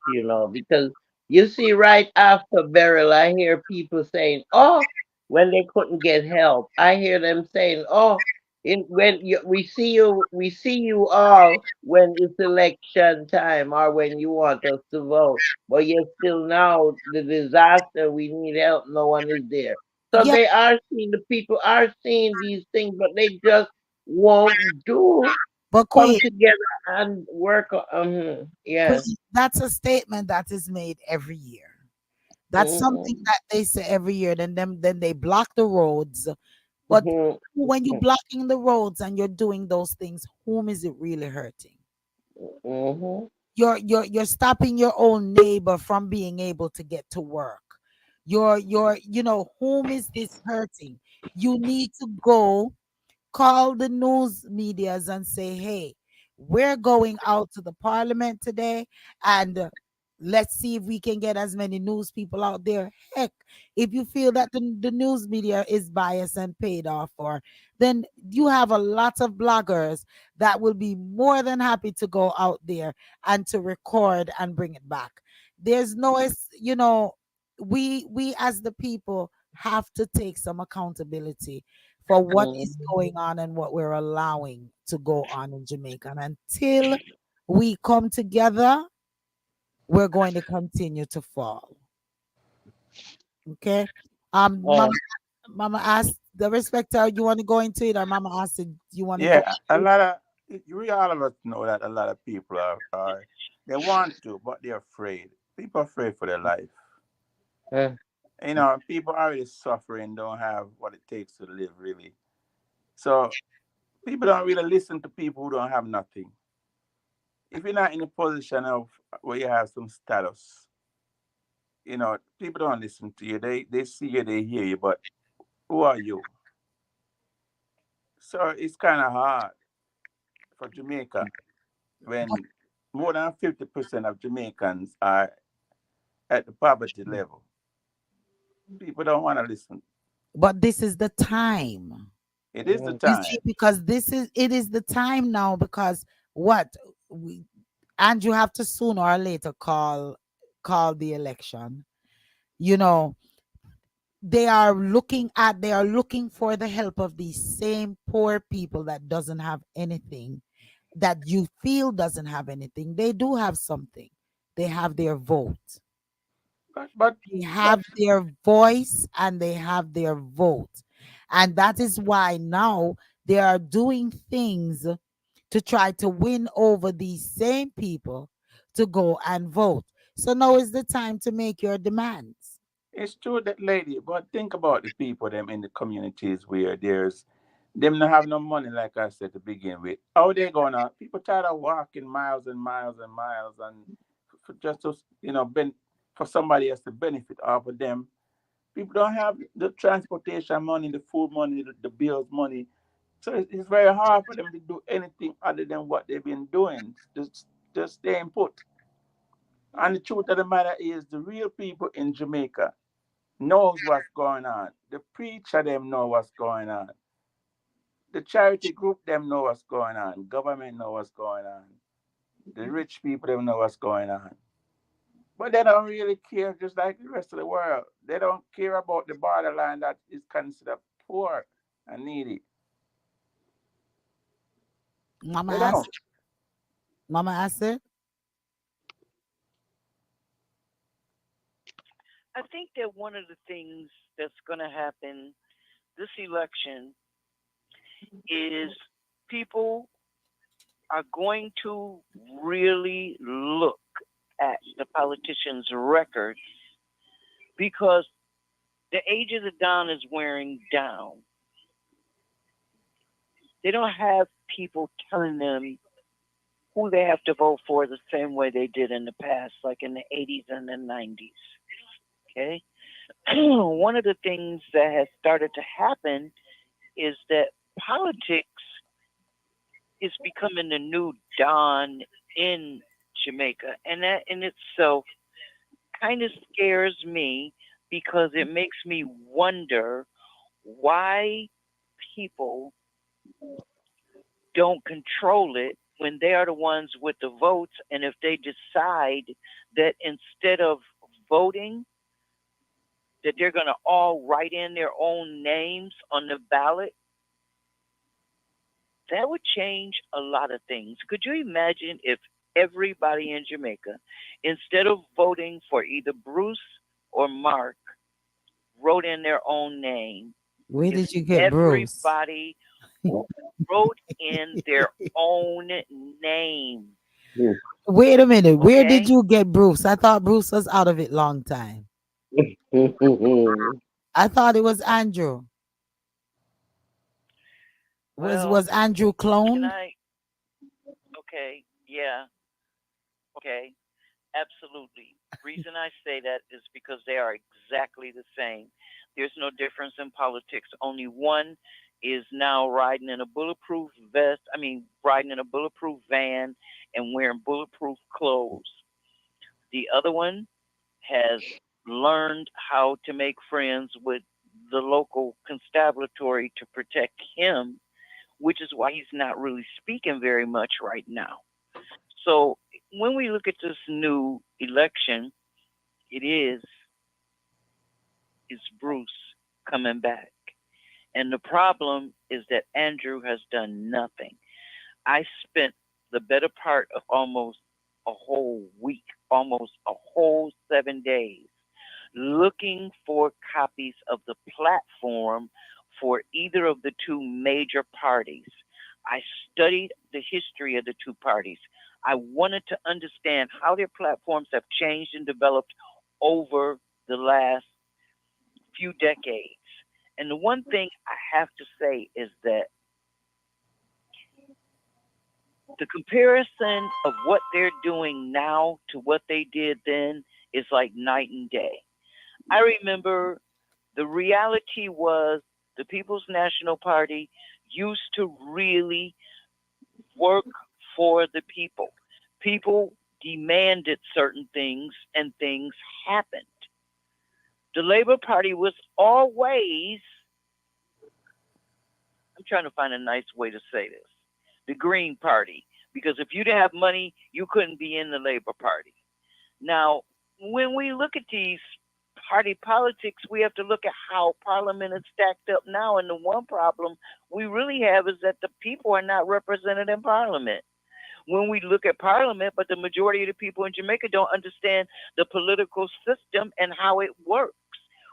[SPEAKER 7] because you see, right after Beryl, I hear people saying, "Oh," when they couldn't get help. I hear them saying, "Oh, we see you all when it's election time or when you want us to vote, but yet still now the disaster, we need help. No one is there." So
[SPEAKER 6] Yeah,
[SPEAKER 7] they are seeing, the people are seeing these things, but they just won't do
[SPEAKER 6] but
[SPEAKER 7] come
[SPEAKER 6] Queen,
[SPEAKER 7] together and work on. Yeah.
[SPEAKER 6] That's a statement that is made every year. That's something
[SPEAKER 7] Mhm,
[SPEAKER 6] that they say every year. Then they block the roads. But
[SPEAKER 7] mhm,
[SPEAKER 6] when you're blocking the roads and you're doing those things, whom is it really hurting?
[SPEAKER 7] mhm,
[SPEAKER 6] You're stopping your own neighbor from being able to get to work. Whom is this hurting? You need to go call the news medias and say, hey, we're going out to the parliament today, and let's see if we can get as many news people out there. Heck, if you feel that the news media is biased and paid off for, then you have a lot of bloggers that will be more than happy to go out there and to record and bring it back. There's no, we as the people have to take some accountability for what is going on and what we're allowing to go on in Jamaica. And until we come together, we're going to continue to fall. Okay.
[SPEAKER 7] Uh,
[SPEAKER 6] Mama asked the respecter, you want to go into it, or Mama asked, you want to go
[SPEAKER 9] Yeah, a
[SPEAKER 6] into it?
[SPEAKER 9] lot of we all of us know that a lot of people are they want to, but they're afraid. People are afraid for their life.
[SPEAKER 7] uh,
[SPEAKER 9] You know, people are already suffering, don't have what it takes to live really. So people don't really listen to people who don't have nothing. If you're not in a position of where you have some status, you know, people don't listen to you. They see you, they hear you, but who are you? So it's kind of hard for Jamaica when more than 50% of Jamaicans are at the poverty level. People don't want to listen.
[SPEAKER 6] But this is the time.
[SPEAKER 9] It is the
[SPEAKER 6] You
[SPEAKER 9] time.
[SPEAKER 6] see, because it is the time now, because what we and you have to sooner or later call the election. You know, they are looking for the help of these same poor people that doesn't have anything, that you feel doesn't have anything. They do have something. They have their vote.
[SPEAKER 9] But but
[SPEAKER 6] They
[SPEAKER 9] but
[SPEAKER 6] have their voice and they have their vote. And that is why now they are doing things to try to win over these same people to go and vote. So now is the time to make your demands.
[SPEAKER 9] it's true that lady. But think about the people them in the communities where there's them not have no money, like I said to begin with. How they gonna people tired of walking miles and miles and miles and for just to for somebody else to benefit off of them. People don't have the transportation money, the food money, the bills money. So it's very hard for them to do anything other than what they've been doing. Just staying put. And the truth of the matter is, the real people in Jamaica knows what's going on. The preacher them know what's going on. The charity group them know what's going on. Government know what's going on. The rich people them know what's going on. But they don't really care, just like the rest of the world. They don't care about the borderline that is considered poor and needy.
[SPEAKER 6] Mama
[SPEAKER 9] They
[SPEAKER 6] asked,
[SPEAKER 9] don't.
[SPEAKER 6] Mama asked it.
[SPEAKER 8] I think that one of the things that's going to happen this election is people are going to really look at the politicians' records because the age of the Don is wearing down. They don't have people telling them who they have to vote for the same way they did in the past, like in the 80s and the 90s. Okay? One of the things that has started to happen is that politics is becoming the new Don in Jamaica. And that in itself kind of scares me because it makes me wonder why people don't control it when they are the ones with the votes. And if they decide that instead of voting, that they're going to all write in their own names on the ballot, that would change a lot of things. Could you imagine if everybody in Jamaica, instead of voting for either Bruce or Mark, wrote in their own name?
[SPEAKER 6] Where
[SPEAKER 8] If
[SPEAKER 6] did you get Bruce?
[SPEAKER 8] everybody wrote in their own name,
[SPEAKER 6] Wait a minute. Where did
[SPEAKER 8] okay?
[SPEAKER 6] you get Bruce? I thought Bruce was out of it long time. I thought it was Andrew. Was
[SPEAKER 8] Well,
[SPEAKER 6] Andrew
[SPEAKER 8] can
[SPEAKER 6] cloned?
[SPEAKER 8] I? Okay, yeah, okay, absolutely. Reason I say that is because they are exactly the same. There's no difference in politics. Only one is now riding in a bulletproof vest. I mean, riding in a bulletproof van and wearing bulletproof clothes. The other one has learned how to make friends with the local constabulary to protect him, which is why he's not really speaking very much right now. So when we look at this new election, it is Bruce. coming back. And the problem is that Andrew has done nothing. I spent the better part of almost a whole week, almost a whole 7 days, looking for copies of the platform for either of the two major parties. I studied the history of the two parties. I wanted to understand how their platforms have changed and developed over the last few decades. And the one thing I have to say is that the comparison of what they're doing now to what they did then is like night and day. I remember the reality was the People's National Party used to really work for the people. People demanded certain things and things happened. The Labor Party was always, I'm trying to find a nice way to say this, the Green Party. Because if you didn't have money, you couldn't be in the Labor Party. Now, when we look at these party politics, we have to look at how Parliament is stacked up now. And the one problem we really have is that the people are not represented in Parliament. When we look at Parliament, but the majority of the people in Jamaica don't understand the political system and how it works,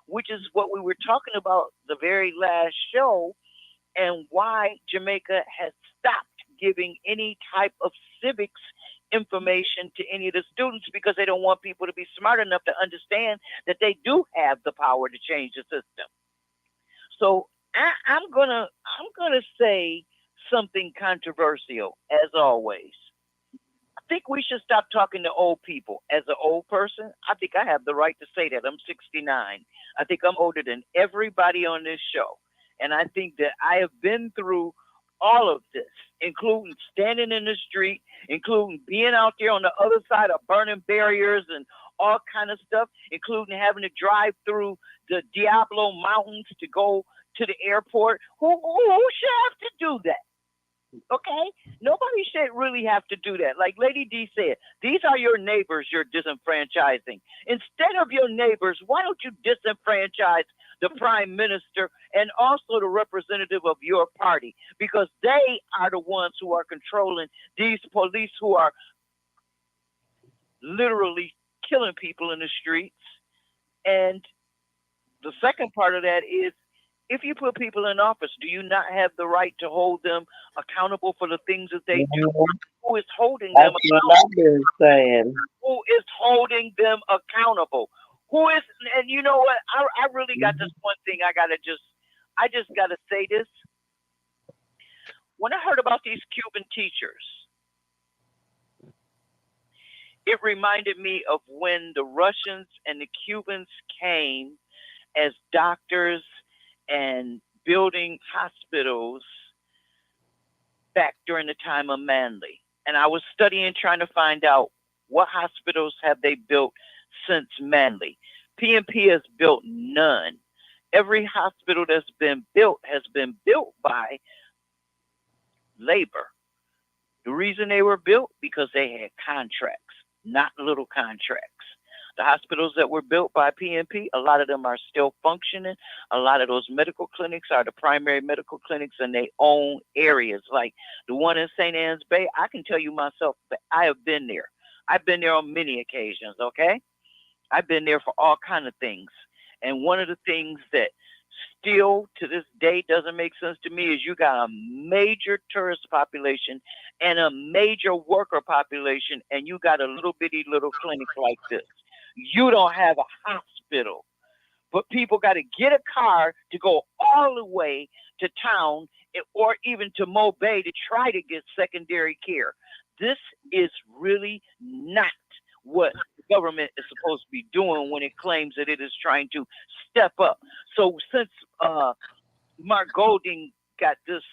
[SPEAKER 8] which is what we were talking about the very last show, and why Jamaica has stopped giving any type of civics information to any of the students, because they don't want people to be smart enough to understand that they do have the power to change the system. So I'm gonna say something controversial, as always. I think we should stop talking to old people. As an old person, I think I have the right to say that. I'm 69. I think I'm older than everybody on this show. And I think that I have been through all of this, including standing in the street, including being out there on the other side of burning barriers and all kind of stuff, including having to drive through the Diablo Mountains to go to the airport. Who should have to do that? Okay? Nobody should really have to do that. Like Lady D said, these are your neighbors you're disenfranchising. Instead of your neighbors, why don't you disenfranchise the prime minister and also the representative of your party? Because they are the ones who are controlling these police who are literally killing people in the streets. And the second part of that is, if you put people in office, do you not have the right to hold them accountable for the things that they do?
[SPEAKER 7] Mhm.
[SPEAKER 8] Who is holding them
[SPEAKER 7] That's what
[SPEAKER 8] accountable?
[SPEAKER 7] I've been saying.
[SPEAKER 8] Who is holding them accountable? Who is, and you know what? I really got this one thing I just got to say this. When I heard about these Cuban teachers, it reminded me of when the Russians and the Cubans came as doctors and building hospitals back during the time of Manley. And I was studying, trying to find out what hospitals have they built since Manley. PNP has built none. Every hospital that's been built has been built by labor. The reason they were built, because they had contracts, not little contracts. The hospitals that were built by PNP, a lot of them are still functioning. A lot of those medical clinics are the primary medical clinics in their own areas. Like the one in St. Anne's Bay, I can tell you myself that I have been there. I've been there on many occasions, okay? I've been there for all kind of things. And one of the things that still to this day doesn't make sense to me is you got a major tourist population and a major worker population, and you got a little bitty little clinic like this. You don't have a hospital, but people got to get a car to go all the way to town or even to Mo Bay to try to get secondary care. This is really not what the government is supposed to be doing when it claims that it is trying to step up. So since Mark Golding got this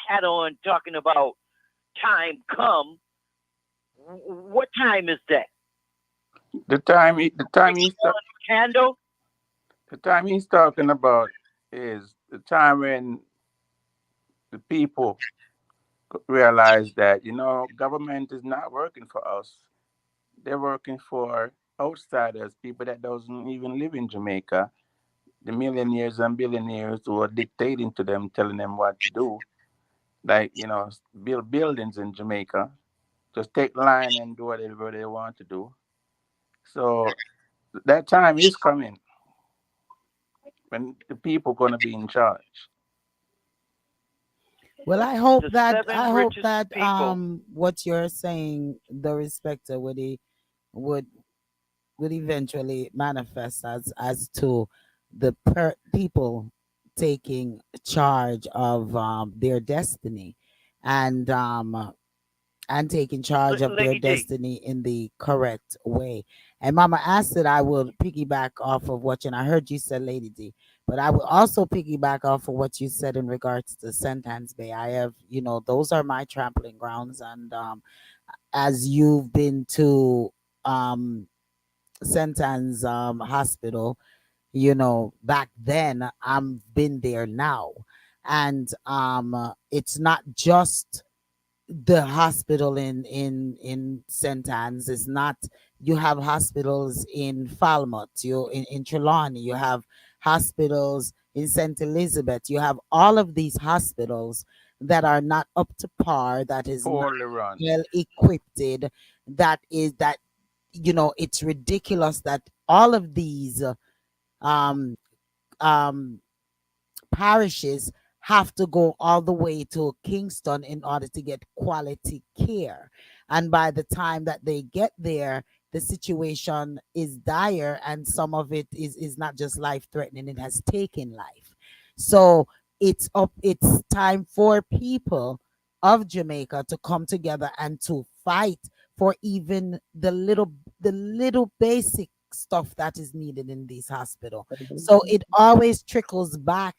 [SPEAKER 8] hat on talking about time come, what time is that?
[SPEAKER 9] The time
[SPEAKER 8] Candle?
[SPEAKER 9] the time he's talking about is the time when the people realize that government is not working for us. They're working for outsiders, people that doesn't even live in Jamaica. the millionaires and billionaires who are dictating to them, telling them what to do. Like, build buildings in Jamaica. Just take line and do whatever they want to do. So that time is coming when the people gonna be in charge.
[SPEAKER 6] Well, I hope
[SPEAKER 8] The
[SPEAKER 6] that
[SPEAKER 8] seven richest people.
[SPEAKER 6] what you're saying, the respecter would would eventually manifest as to the people taking charge of their destiny, and taking charge of their
[SPEAKER 8] Lady D.
[SPEAKER 6] destiny in the correct way. And Mama Acid, I will piggyback off of what and I heard you said, Lady D, but I will also piggyback off of what you said in regards to Sentence Bay. I have, those are my trampling grounds, and as you've been to um Sentence hospital, back then, I've been there now, and it's not just the hospital in St. Anne's. Is not, you have hospitals in Falmouth, in Trelawney, you have hospitals in St. Elizabeth, you have all of these hospitals that are not up to par, that is not
[SPEAKER 9] Poorly run.
[SPEAKER 6] well equipped, that it's ridiculous that all of these um um parishes have to go all the way to Kingston in order to get quality care. And by the time that they get there, the situation is dire, and some of it is not just life threatening, it has taken life. So it's time for people of Jamaica to come together and to fight for even the little basic stuff that is needed in these hospitals. So it always trickles back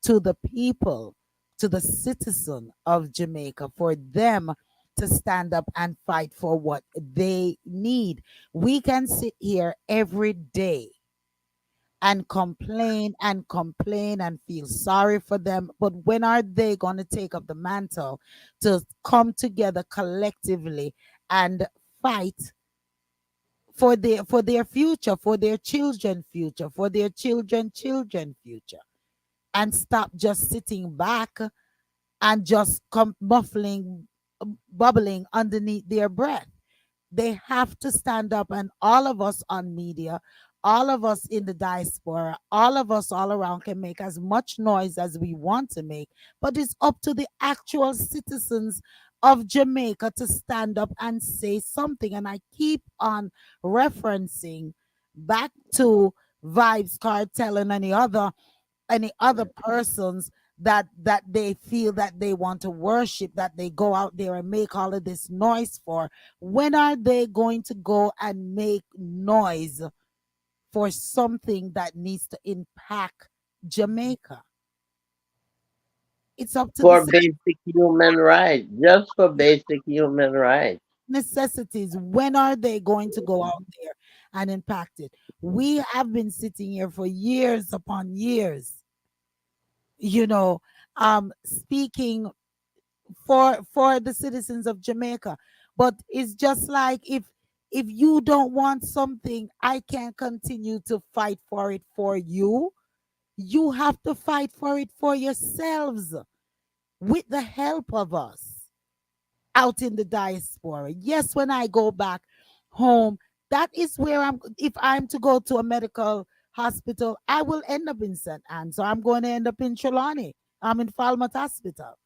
[SPEAKER 6] to the people, to the citizen of Jamaica, for them to stand up and fight for what they need. We can sit here every day and complain and feel sorry for them, but when are they going to take up the mantle to come together collectively and fight for their future, for their children future, for their children future, and stop just sitting back and just muffling, bubbling underneath their breath? They have to stand up, and all of us on media, all of us in the diaspora, all of us all around can make as much noise as we want to make, but it's up to the actual citizens of Jamaica to stand up and say something. And I keep on referencing back to Vibes Cartel and any other persons that they feel that they want to worship, that they go out there and make all of this noise for. When are they going to go and make noise for something that needs to impact Jamaica? It's up to the
[SPEAKER 7] For basic human rights, just for basic human rights.
[SPEAKER 6] necessities. When are they going to go out there and impact it? We have been sitting here for years upon years, you know speaking for the citizens of Jamaica. But it's just like, if you don't want something, I can't continue to fight for it for you. You have to fight for it for yourselves, with the help of us out in the diaspora. Yes, when I go back home, that is where if I'm to go to a medical hospital, I will end up in St. Anne. So I'm going to end up in Trelawney. I'm in Falmouth Hospital.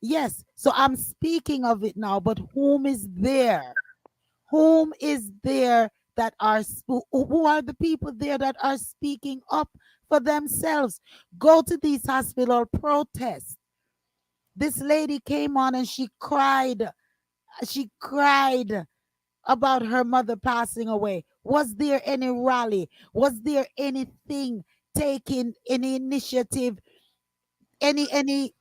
[SPEAKER 6] Yes. So I'm speaking of it now, but whom is there? Whom is there that who are the people there that are speaking up for themselves? Go to these hospital protests. This lady came on and she cried. She cried about her mother passing away. Was there any rally? Was there anything taking, any initiative, any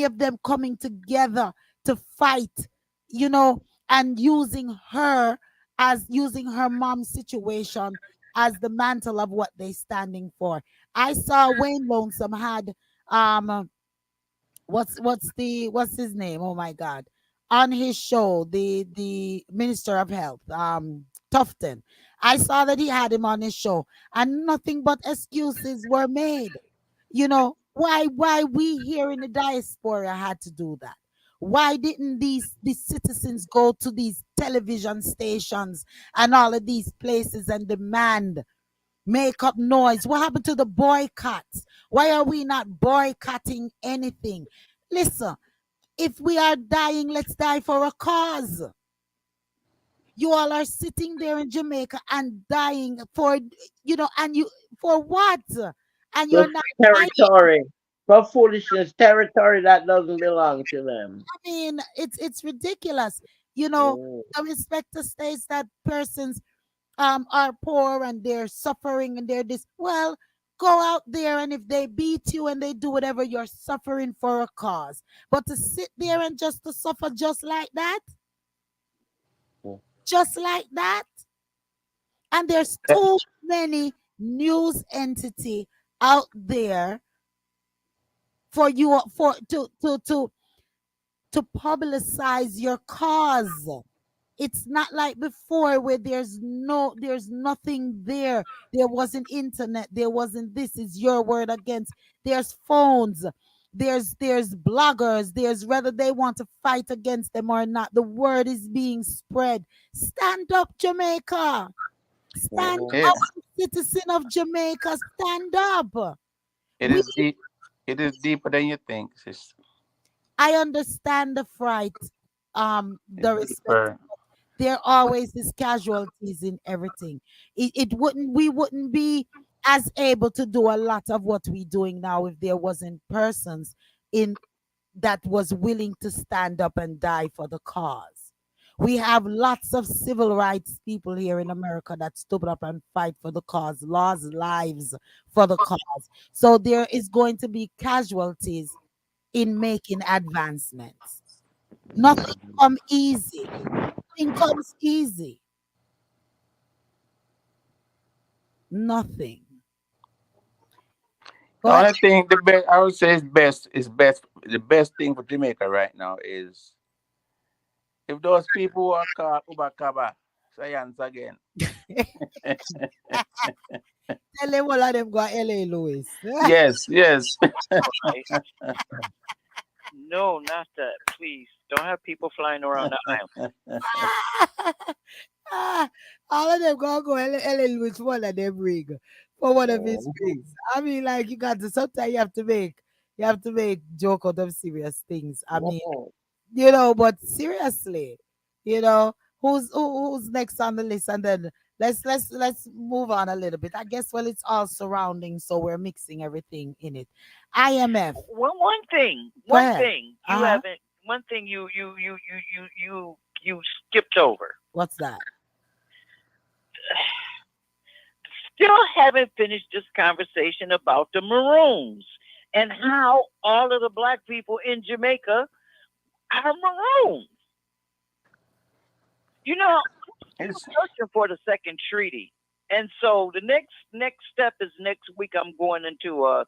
[SPEAKER 6] of them coming together to fight, you know, and using her mom's situation as the mantle of what they standing for? I saw Wayne Lonesome had what's his name? Oh my God. on his show, the Minister of Health, Tufton. I saw that he had him on his show, and nothing but excuses were made. You know, why we here in the diaspora had to do that? Why didn't these citizens go to these television stations and all of these places and demand, make up noise? What happened to the boycotts? Why are we not boycotting anything? Listen, if we are dying, let's die for a cause. You all are sitting there in Jamaica and dying for, and you, for what? And
[SPEAKER 7] The
[SPEAKER 6] you're not fighting.
[SPEAKER 7] territory. For foolishness, territory that doesn't belong to them.
[SPEAKER 6] I mean, it's ridiculous. You know,
[SPEAKER 7] Mm.
[SPEAKER 6] the respecter states that persons are poor and they're suffering and they're this. Well, go out there, and if they beat you and they do whatever, you're suffering for a cause. But to sit there and just to suffer just like that, just like that, and there's too many news entity out there for you for to publicize your cause. It's not like before where there's nothing there. There wasn't internet, there wasn't this. Is your word against. There's phones, there's bloggers, there's whether they want to fight against them or not. The word is being spread. Stand up, Jamaica. Stand
[SPEAKER 9] Yeah,
[SPEAKER 6] up, citizen of Jamaica. Stand up.
[SPEAKER 9] it
[SPEAKER 6] We
[SPEAKER 9] is deep. It is deeper than you think, sis.
[SPEAKER 6] I understand the fright,
[SPEAKER 9] It's
[SPEAKER 6] the respect.
[SPEAKER 9] deeper.
[SPEAKER 6] There always is casualties in everything. It wouldn't we wouldn't be as able to do a lot of what we're doing now if there wasn't persons in that was willing to stand up and die for the cause. We have lots of civil rights people here in America that stood up and fight for the cause, lost lives for the cause. So there is going to be casualties in making advancements. Nothing come easy. Nothing comes easy. Nothing.
[SPEAKER 9] The
[SPEAKER 6] Go ahead.
[SPEAKER 9] only thing, the best I would say is best. The best thing for Jamaica right now is if those people who are called Ubakaba, science again.
[SPEAKER 6] Tell them all of them go LA Lewis.
[SPEAKER 9] Yes, yes.
[SPEAKER 8] Okay. No, not that. Please don't have people flying around the island.
[SPEAKER 6] Ah, all of them go LA Lewis for one of them ring for one of his rings. I mean, like you got to sometimes you have to make joke out of serious things. I mean, but seriously, you know, who's next on the list, and then let's move on a little bit. I guess well it's all surrounding, so we're mixing everything in it. IMF.
[SPEAKER 8] One thing,
[SPEAKER 6] Go
[SPEAKER 8] one
[SPEAKER 6] ahead.
[SPEAKER 8] thing you
[SPEAKER 6] Uh-huh.
[SPEAKER 8] haven't. One thing you skipped over.
[SPEAKER 6] What's that?
[SPEAKER 8] Still haven't finished this conversation about the Maroons and how all of the black people in Jamaica are Maroons. You know, I'm
[SPEAKER 9] It's,
[SPEAKER 8] searching for the second treaty, and so the next step is next week. I'm going into a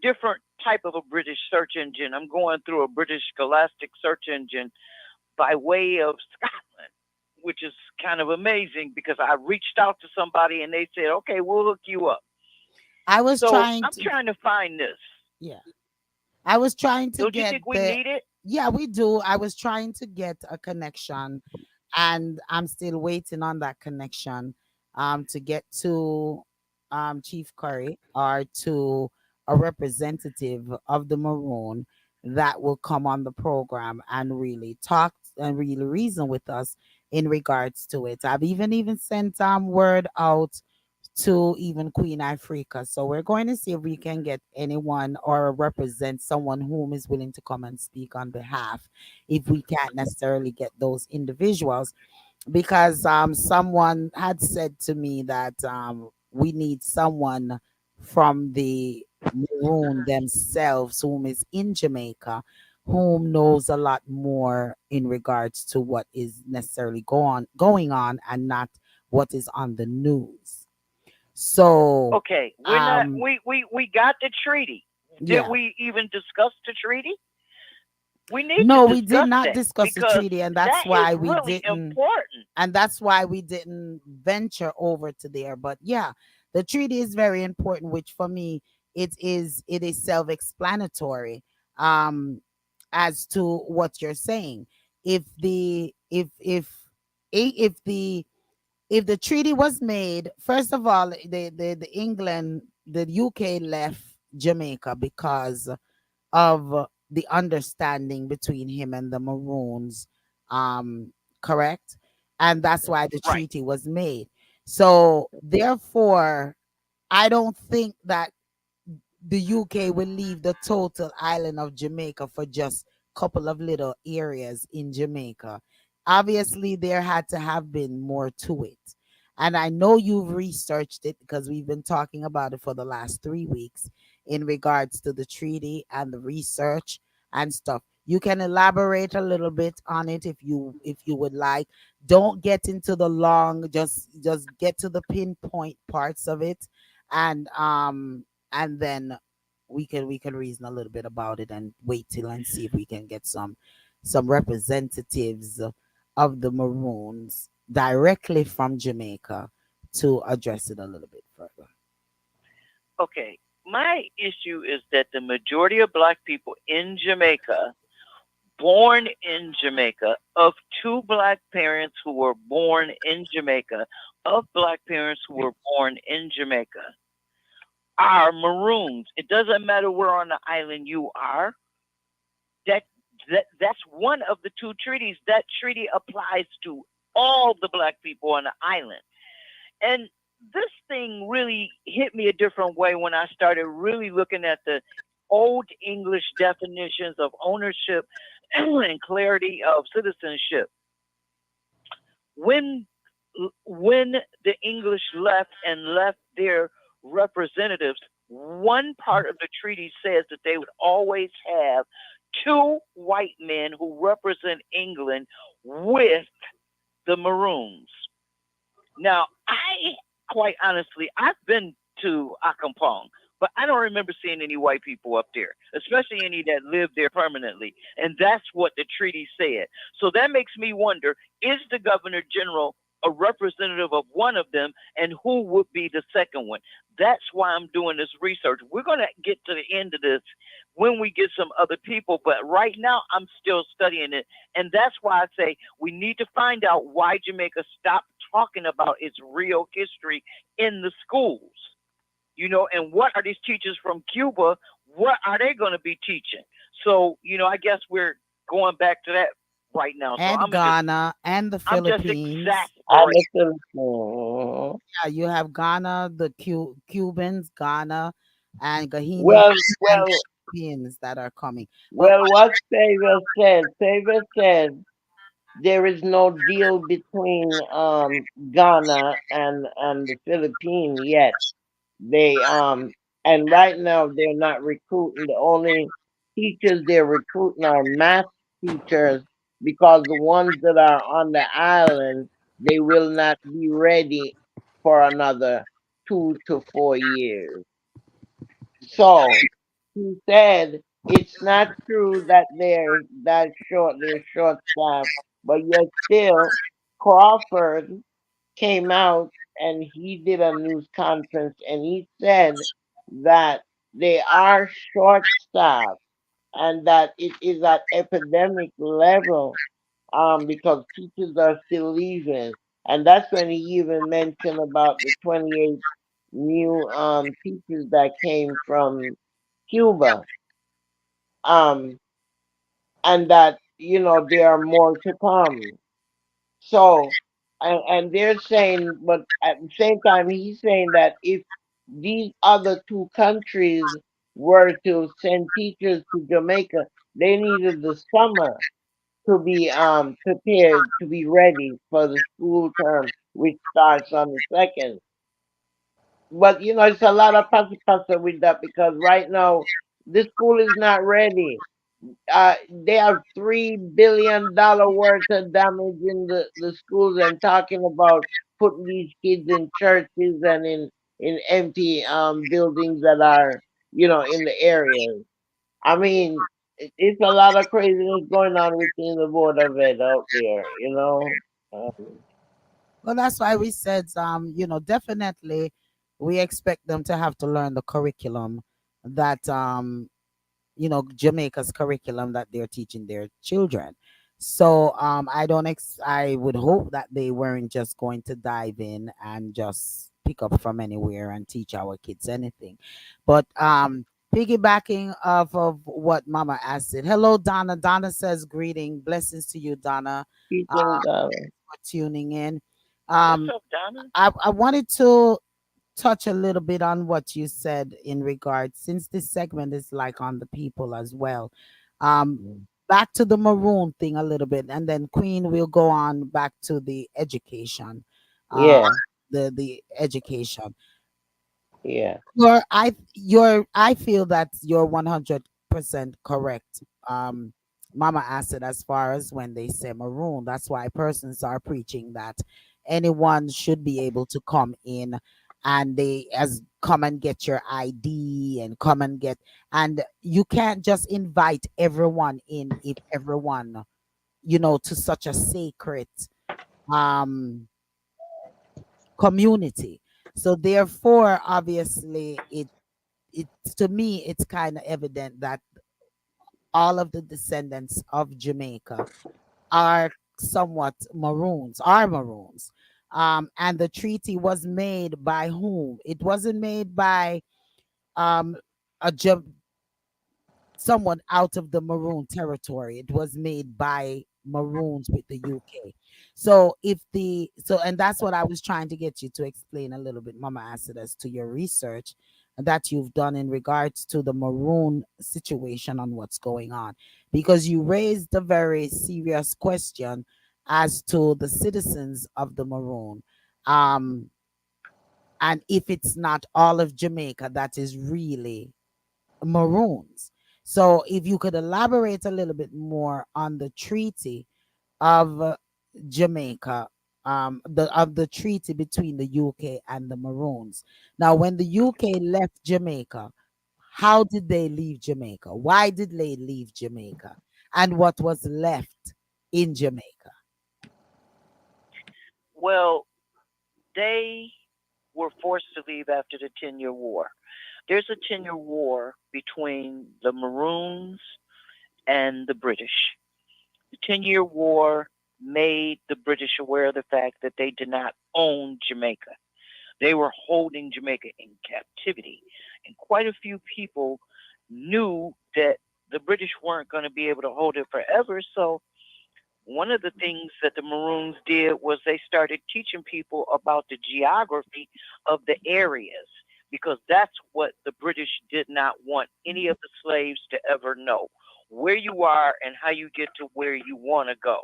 [SPEAKER 8] different type of a British search engine. I'm going through a British Scholastic search engine by way of Scotland, which is kind of amazing because I reached out to somebody and they said, "Okay, we'll hook you up."
[SPEAKER 6] I was
[SPEAKER 8] So
[SPEAKER 6] trying
[SPEAKER 8] I'm
[SPEAKER 6] to
[SPEAKER 8] trying to find this.
[SPEAKER 6] Yeah. I was trying to
[SPEAKER 8] Don't you
[SPEAKER 6] get
[SPEAKER 8] think we
[SPEAKER 6] the
[SPEAKER 8] need it?
[SPEAKER 6] Yeah, we do. I was trying to get a connection, and I'm still waiting on that connection to get to Chief Curry or to a representative of the Maroon that will come on the program and really talk and really reason with us in regards to it. I've even sent word out to even Queen Africa. So we're going to see if we can get anyone or represent someone whom is willing to come and speak on behalf. If we can't necessarily get those individuals, because someone had said to me that we need someone from the Maroon themselves, whom is in Jamaica, whom knows a lot more in regards to what is necessarily going on and not what is on the news. So,
[SPEAKER 8] Okay, we're not.
[SPEAKER 6] um,
[SPEAKER 8] We got the treaty. Did
[SPEAKER 6] yeah,
[SPEAKER 8] we even discuss the treaty? We need to
[SPEAKER 6] No, we did
[SPEAKER 8] discuss
[SPEAKER 6] not
[SPEAKER 8] that
[SPEAKER 6] discuss the
[SPEAKER 8] because
[SPEAKER 6] treaty, and
[SPEAKER 8] that
[SPEAKER 6] that's
[SPEAKER 8] is
[SPEAKER 6] why we
[SPEAKER 8] really
[SPEAKER 6] didn't.
[SPEAKER 8] important.
[SPEAKER 6] And that's why we didn't venture over to there. But yeah, the treaty is very important, which for me it is self-explanatory as to what you're saying. If the if the if the treaty was made, first of all, the England, the UK left Jamaica because of the understanding between him and the Maroons, correct? And that's why the
[SPEAKER 8] Right.
[SPEAKER 6] treaty was made. So, therefore, I don't think that the UK will leave the total island of Jamaica for just a couple of little areas in Jamaica. Obviously, there had to have been more to it. And I know you've researched it because we've been talking about it for the last 3 weeks in regards to the treaty and the research and stuff. You can elaborate a little bit on it if you would like. Don't get into the long, just get to the pinpoint parts of it, and then we can reason a little bit about it and wait till and see if we can get some representatives of the Maroons directly from Jamaica to address it a little bit further.
[SPEAKER 8] Okay. My issue is that the majority of black people in Jamaica, born in Jamaica, of two black parents who were born in Jamaica, of black parents who were born in Jamaica, are Maroons. It doesn't matter where on the island you are. That, that's one of the two treaties. That treaty applies to all the black people on the island. And this thing really hit me a different way when I started really looking at the old English definitions of ownership and clarity of citizenship. When when the English left and left their representatives, one part of the treaty says that they would always have two white men who represent England with the Maroons. Now, I quite honestly, I've been to Akampong, but I don't remember seeing any white people up there, especially any that lived there permanently. And that's what the treaty said. So that makes me wonder, is the governor general a representative of one of them, and who would be the second one? That's why I'm doing this research. We're going to get to the end of this when we get some other people, but right now I'm still studying it. And that's why I say we need to find out why Jamaica stopped talking about its real history in the schools. And what are these teachers from Cuba? What are they going to be teaching? So, I guess we're going back to that right now. So
[SPEAKER 6] And Ghana and the
[SPEAKER 8] I'm just
[SPEAKER 6] Philippines.
[SPEAKER 7] I'm
[SPEAKER 8] exasperated.
[SPEAKER 7] a Filipino.
[SPEAKER 6] Yeah, you have Ghana, the Cubans, Ghana, and Gahini
[SPEAKER 7] Well,
[SPEAKER 6] and
[SPEAKER 7] well,
[SPEAKER 6] Philippines that are coming. But
[SPEAKER 7] well, what Savior said, there is no deal between Ghana and the Philippines yet. They and right now they're not recruiting. The only teachers they're recruiting are math teachers because the ones that are on the island they will not be ready for another 2 to 4 years. So he said it's not true that they're short staffed, but yet still Crawford came out and he did a news conference and he said that they are short staffed and that it is at epidemic level because teachers are still leaving. And that's when he even mentioned about the 28 new teachers that came from Cuba. Um, and that, there are more to come. So, and they're saying, but at the same time, he's saying that if these other two countries were to send teachers to Jamaica, they needed the summer to be prepared to be ready for the school term, which starts on the second. But it's a lot of passa with that because right now the school is not ready. They have $3 billion worth of damage in the schools and talking about putting these kids in churches and in empty buildings that are in the areas. I mean, it's a lot of craziness going on within the board of it out there,
[SPEAKER 6] Well, that's why we said, definitely we expect them to have to learn the curriculum that, Jamaica's curriculum that they're teaching their children. So, I would hope that they weren't just going to dive in and just pick up from anywhere and teach our kids anything. But, piggybacking off of what Mama asked it. Hello, Donna. Donna says greeting, blessings to you, Donna.
[SPEAKER 7] teaching
[SPEAKER 6] For tuning in.
[SPEAKER 8] What's
[SPEAKER 6] Um,
[SPEAKER 8] up, Donna?
[SPEAKER 6] I wanted to touch a little bit on what you said in regard, since this segment is like on the people as well. Back to the maroon thing a little bit, and then Queen will go on back to the education. Uh,
[SPEAKER 7] yeah,
[SPEAKER 6] the education.
[SPEAKER 7] yeah.
[SPEAKER 6] I feel that you're 100% correct. Mama asked it as far as when they say maroon. That's why persons are preaching that anyone should be able to come in and they as come and get your ID and come and get, and you can't just invite everyone in if everyone, to such a sacred um community. So therefore, obviously, it to me it's kind of evident that all of the descendants of Jamaica are somewhat maroons, are maroons. And the treaty was made by whom? It wasn't made by um, a someone out of the Maroon territory. It was made by Maroons with the UK. So and that's what I was trying to get you to explain a little bit, Mama Acid, as to your research that you've done in regards to the Maroon situation on what's going on. Because you raised a very serious question as to the citizens of the Maroon. Um, and if it's not all of Jamaica that is really Maroons. So, if you could elaborate a little bit more on the treaty of Jamaica, the treaty between the UK and the Maroons. Now, when the UK left Jamaica, how did they leave Jamaica? Why did they leave Jamaica? And what was left in Jamaica?
[SPEAKER 8] Well, they were forced to leave after the 10-year war. There's a 10-year war between the Maroons and the British. The 10-year war made the British aware of the fact that they did not own Jamaica. They were holding Jamaica in captivity. And quite a few people knew that the British weren't going to be able to hold it forever. So one of the things that the Maroons did was they started teaching people about the geography of the areas, because that's what the British did not want any of the slaves to ever know, where you are and how you get to where you want to go.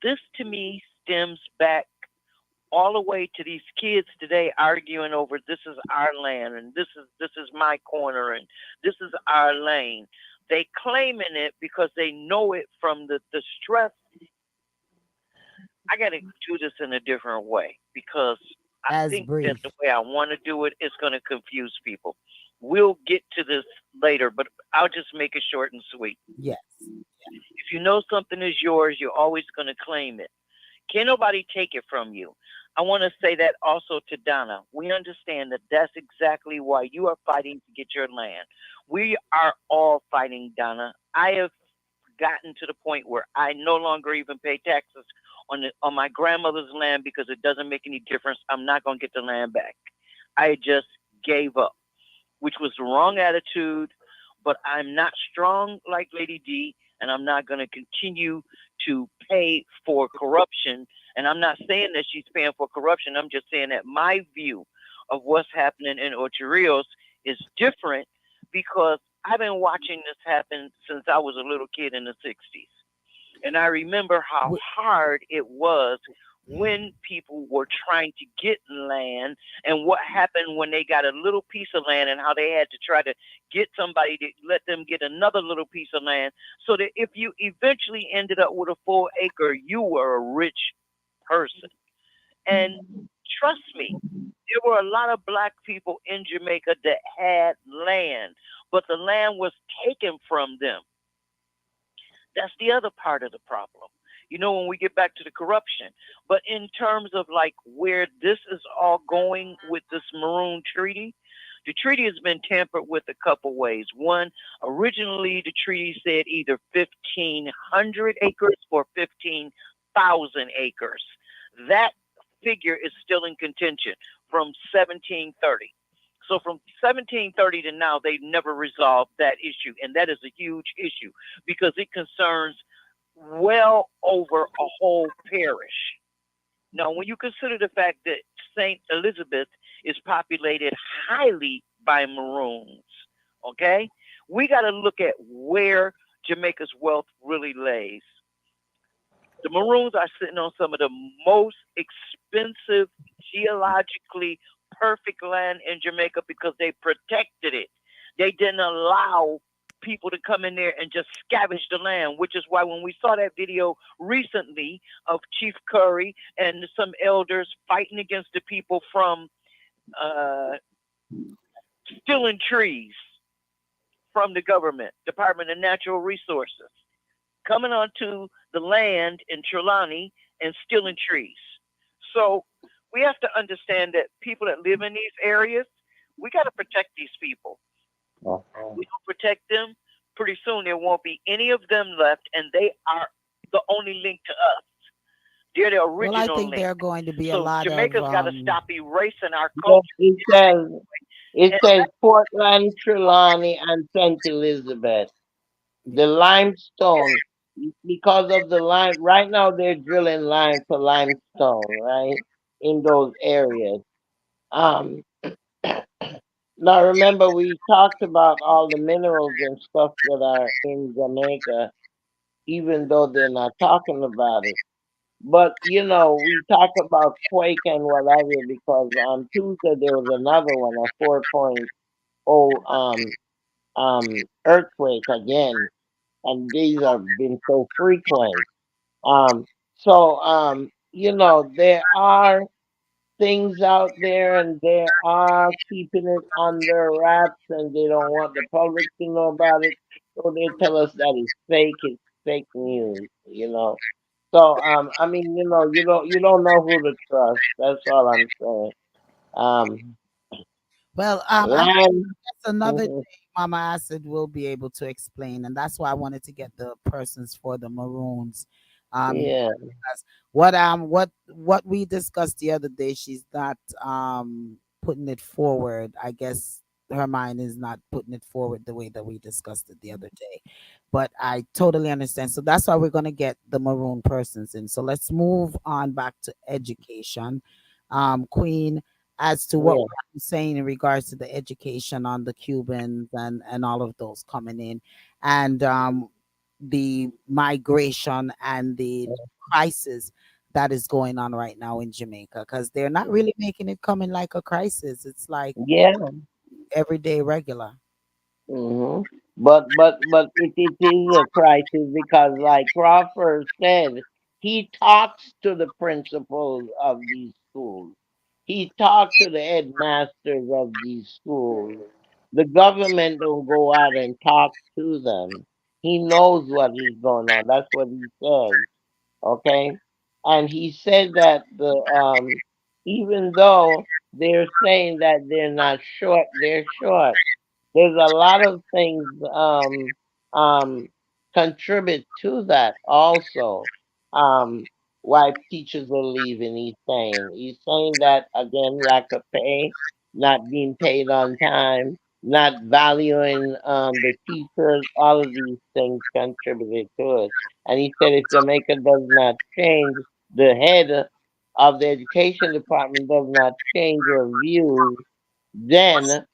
[SPEAKER 8] This to me stems back all the way to these kids today arguing over this is our land and this is my corner and this is our lane. They claiming it because they know it from the stress. I got to do this in a different way because I
[SPEAKER 6] As
[SPEAKER 8] think that
[SPEAKER 6] brief.
[SPEAKER 8] the way I want to do it is going to confuse people. We'll get to this later, but I'll just make it short and sweet.
[SPEAKER 6] Yes.
[SPEAKER 8] If you know something is yours, you're always going to claim it. Can't nobody take it from you. I want to say that also to Donna. We understand that that's exactly why you are fighting to get your land. We are all fighting, Donna. I have gotten to the point where I no longer even pay taxes on my grandmother's land because it doesn't make any difference. I'm not going to get the land back. I just gave up, which was the wrong attitude. But I'm not strong like Lady D, and I'm not going to continue to pay for corruption. And I'm not saying that she's paying for corruption. I'm just saying that my view of what's happening in Ocho Rios is different because I've been watching this happen since I was a little kid in the 60s. And I remember how hard it was when people were trying to get land and what happened when they got a little piece of land and how they had to try to get somebody to let them get another little piece of land so that if you eventually ended up with a full acre, you were a rich person. And trust me, there were a lot of black people in Jamaica that had land, but the land was taken from them. That's the other part of the problem. When we get back to the corruption. But in terms of like where this is all going with this Maroon Treaty, the treaty has been tampered with a couple ways. One, originally the treaty said either 1,500 acres or 15,000 acres. That figure is still in contention from 1730. So from 1730 to now, they've never resolved that issue. And that is a huge issue because it concerns well over a whole parish. Now, when you consider the fact that St. Elizabeth is populated highly by Maroons, okay, we got to look at where Jamaica's wealth really lays. The Maroons are sitting on some of the most expensive, geologically perfect land in Jamaica because they protected it. They didn't allow people to come in there and just scavenge the land, which is why when we saw that video recently of Chief Curry and some elders fighting against the people from stealing trees from the government, Department of Natural Resources, coming onto the land in Trelawney and stealing trees. So we have to understand that people that live in these areas, we got to protect these people. We don't protect them, pretty soon there won't be any of them left, and they are the only link to us. They're the original
[SPEAKER 6] Well, I think
[SPEAKER 8] link.
[SPEAKER 6] there are going to be a
[SPEAKER 8] So
[SPEAKER 6] lot
[SPEAKER 8] Jamaica's
[SPEAKER 6] of
[SPEAKER 8] got to stop erasing our
[SPEAKER 7] Yes,
[SPEAKER 8] culture.
[SPEAKER 7] it
[SPEAKER 8] And
[SPEAKER 7] says Portland, Trelawney, and St. Elizabeth. The limestone, because of the lime, right now they're drilling lime for limestone, right, in those areas. Um, Now remember we talked about all the minerals and stuff that are in Jamaica, even though they're not talking about it. But we talk about quake and what have you because on Tuesday there was another one, a 4.0 earthquake again, and these have been so frequent. There are things out there and they are keeping it under wraps and they don't want the public to know about it. So they tell us that it's fake news. So I mean, you don't know who to trust. That's all I'm saying. Um
[SPEAKER 6] well, I think
[SPEAKER 7] land
[SPEAKER 6] that's another day
[SPEAKER 7] mhm,
[SPEAKER 6] Mama Acid will be able to explain, and that's why I wanted to get the persons for the Maroons. Here,
[SPEAKER 7] yeah.
[SPEAKER 6] because what we discussed the other day, she's not putting it forward. I guess her mind is not putting it forward the way that we discussed it the other day. But I totally understand. So that's why we're gonna get the Maroon persons in. So let's move on back to education. Queen, as to what
[SPEAKER 7] Yeah.
[SPEAKER 6] we're saying in regards to the education on the Cubans and all of those coming in, and the migration and the crisis that is going on right now in Jamaica, because they're not really making it coming like a crisis. It's like
[SPEAKER 7] Yeah.
[SPEAKER 6] everyday regular.
[SPEAKER 7] hmm but it is a crisis because, like Crawford said, he talks to the principals of these schools. He talked to the headmasters of these schools. The government don't go out and talk to them. He knows what is going on. That's what he says. Okay, and he said that the even though they're saying that they're not short, they're short. There's a lot of things um, contribute to that also. Um, why teachers are leaving, he's saying that again, lack of pay, not being paid on time, not valuing the teachers, all of these things contributed to it. And he said if Jamaica does not change, the head of the education department does not change your views, then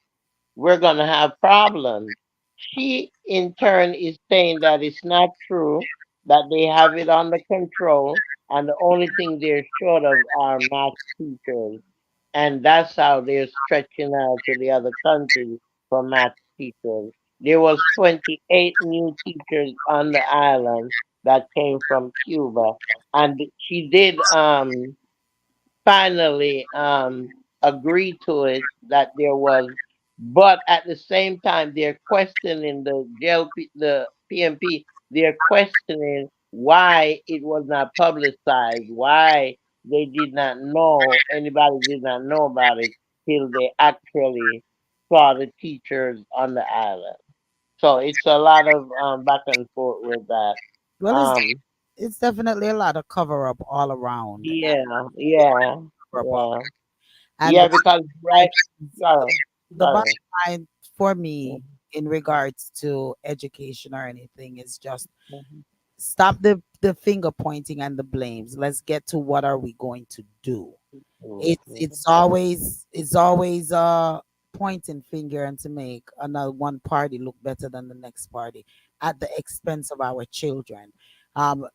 [SPEAKER 7] we're going to have problems. She, in turn, is saying that it's not true, that they have it under control, and the only thing they're short of are math teachers. And that's how they're stretching out to the other countries for math teachers. There was 28 new teachers on the island that came from Cuba, and she did finally agree to it that there was but at the same time they're questioning the the PMP. They're questioning why it was not publicized, why they did not know, anybody did not know about it till they actually saw the teachers on the island. So it's a lot of back and forth with that.
[SPEAKER 6] Well,
[SPEAKER 7] Um,
[SPEAKER 6] it's definitely a lot of cover up all around.
[SPEAKER 7] yeah, yeah,
[SPEAKER 6] Cover up all,
[SPEAKER 7] yeah,
[SPEAKER 6] and
[SPEAKER 7] yeah, because right, sorry,
[SPEAKER 6] the bottom
[SPEAKER 7] sorry.
[SPEAKER 6] line for me in regards to education or anything is just stop the finger pointing and the blames. Let's get to what are we going to do. It's always pointing finger and to make another one party look better than the next party at the expense of our children. Um,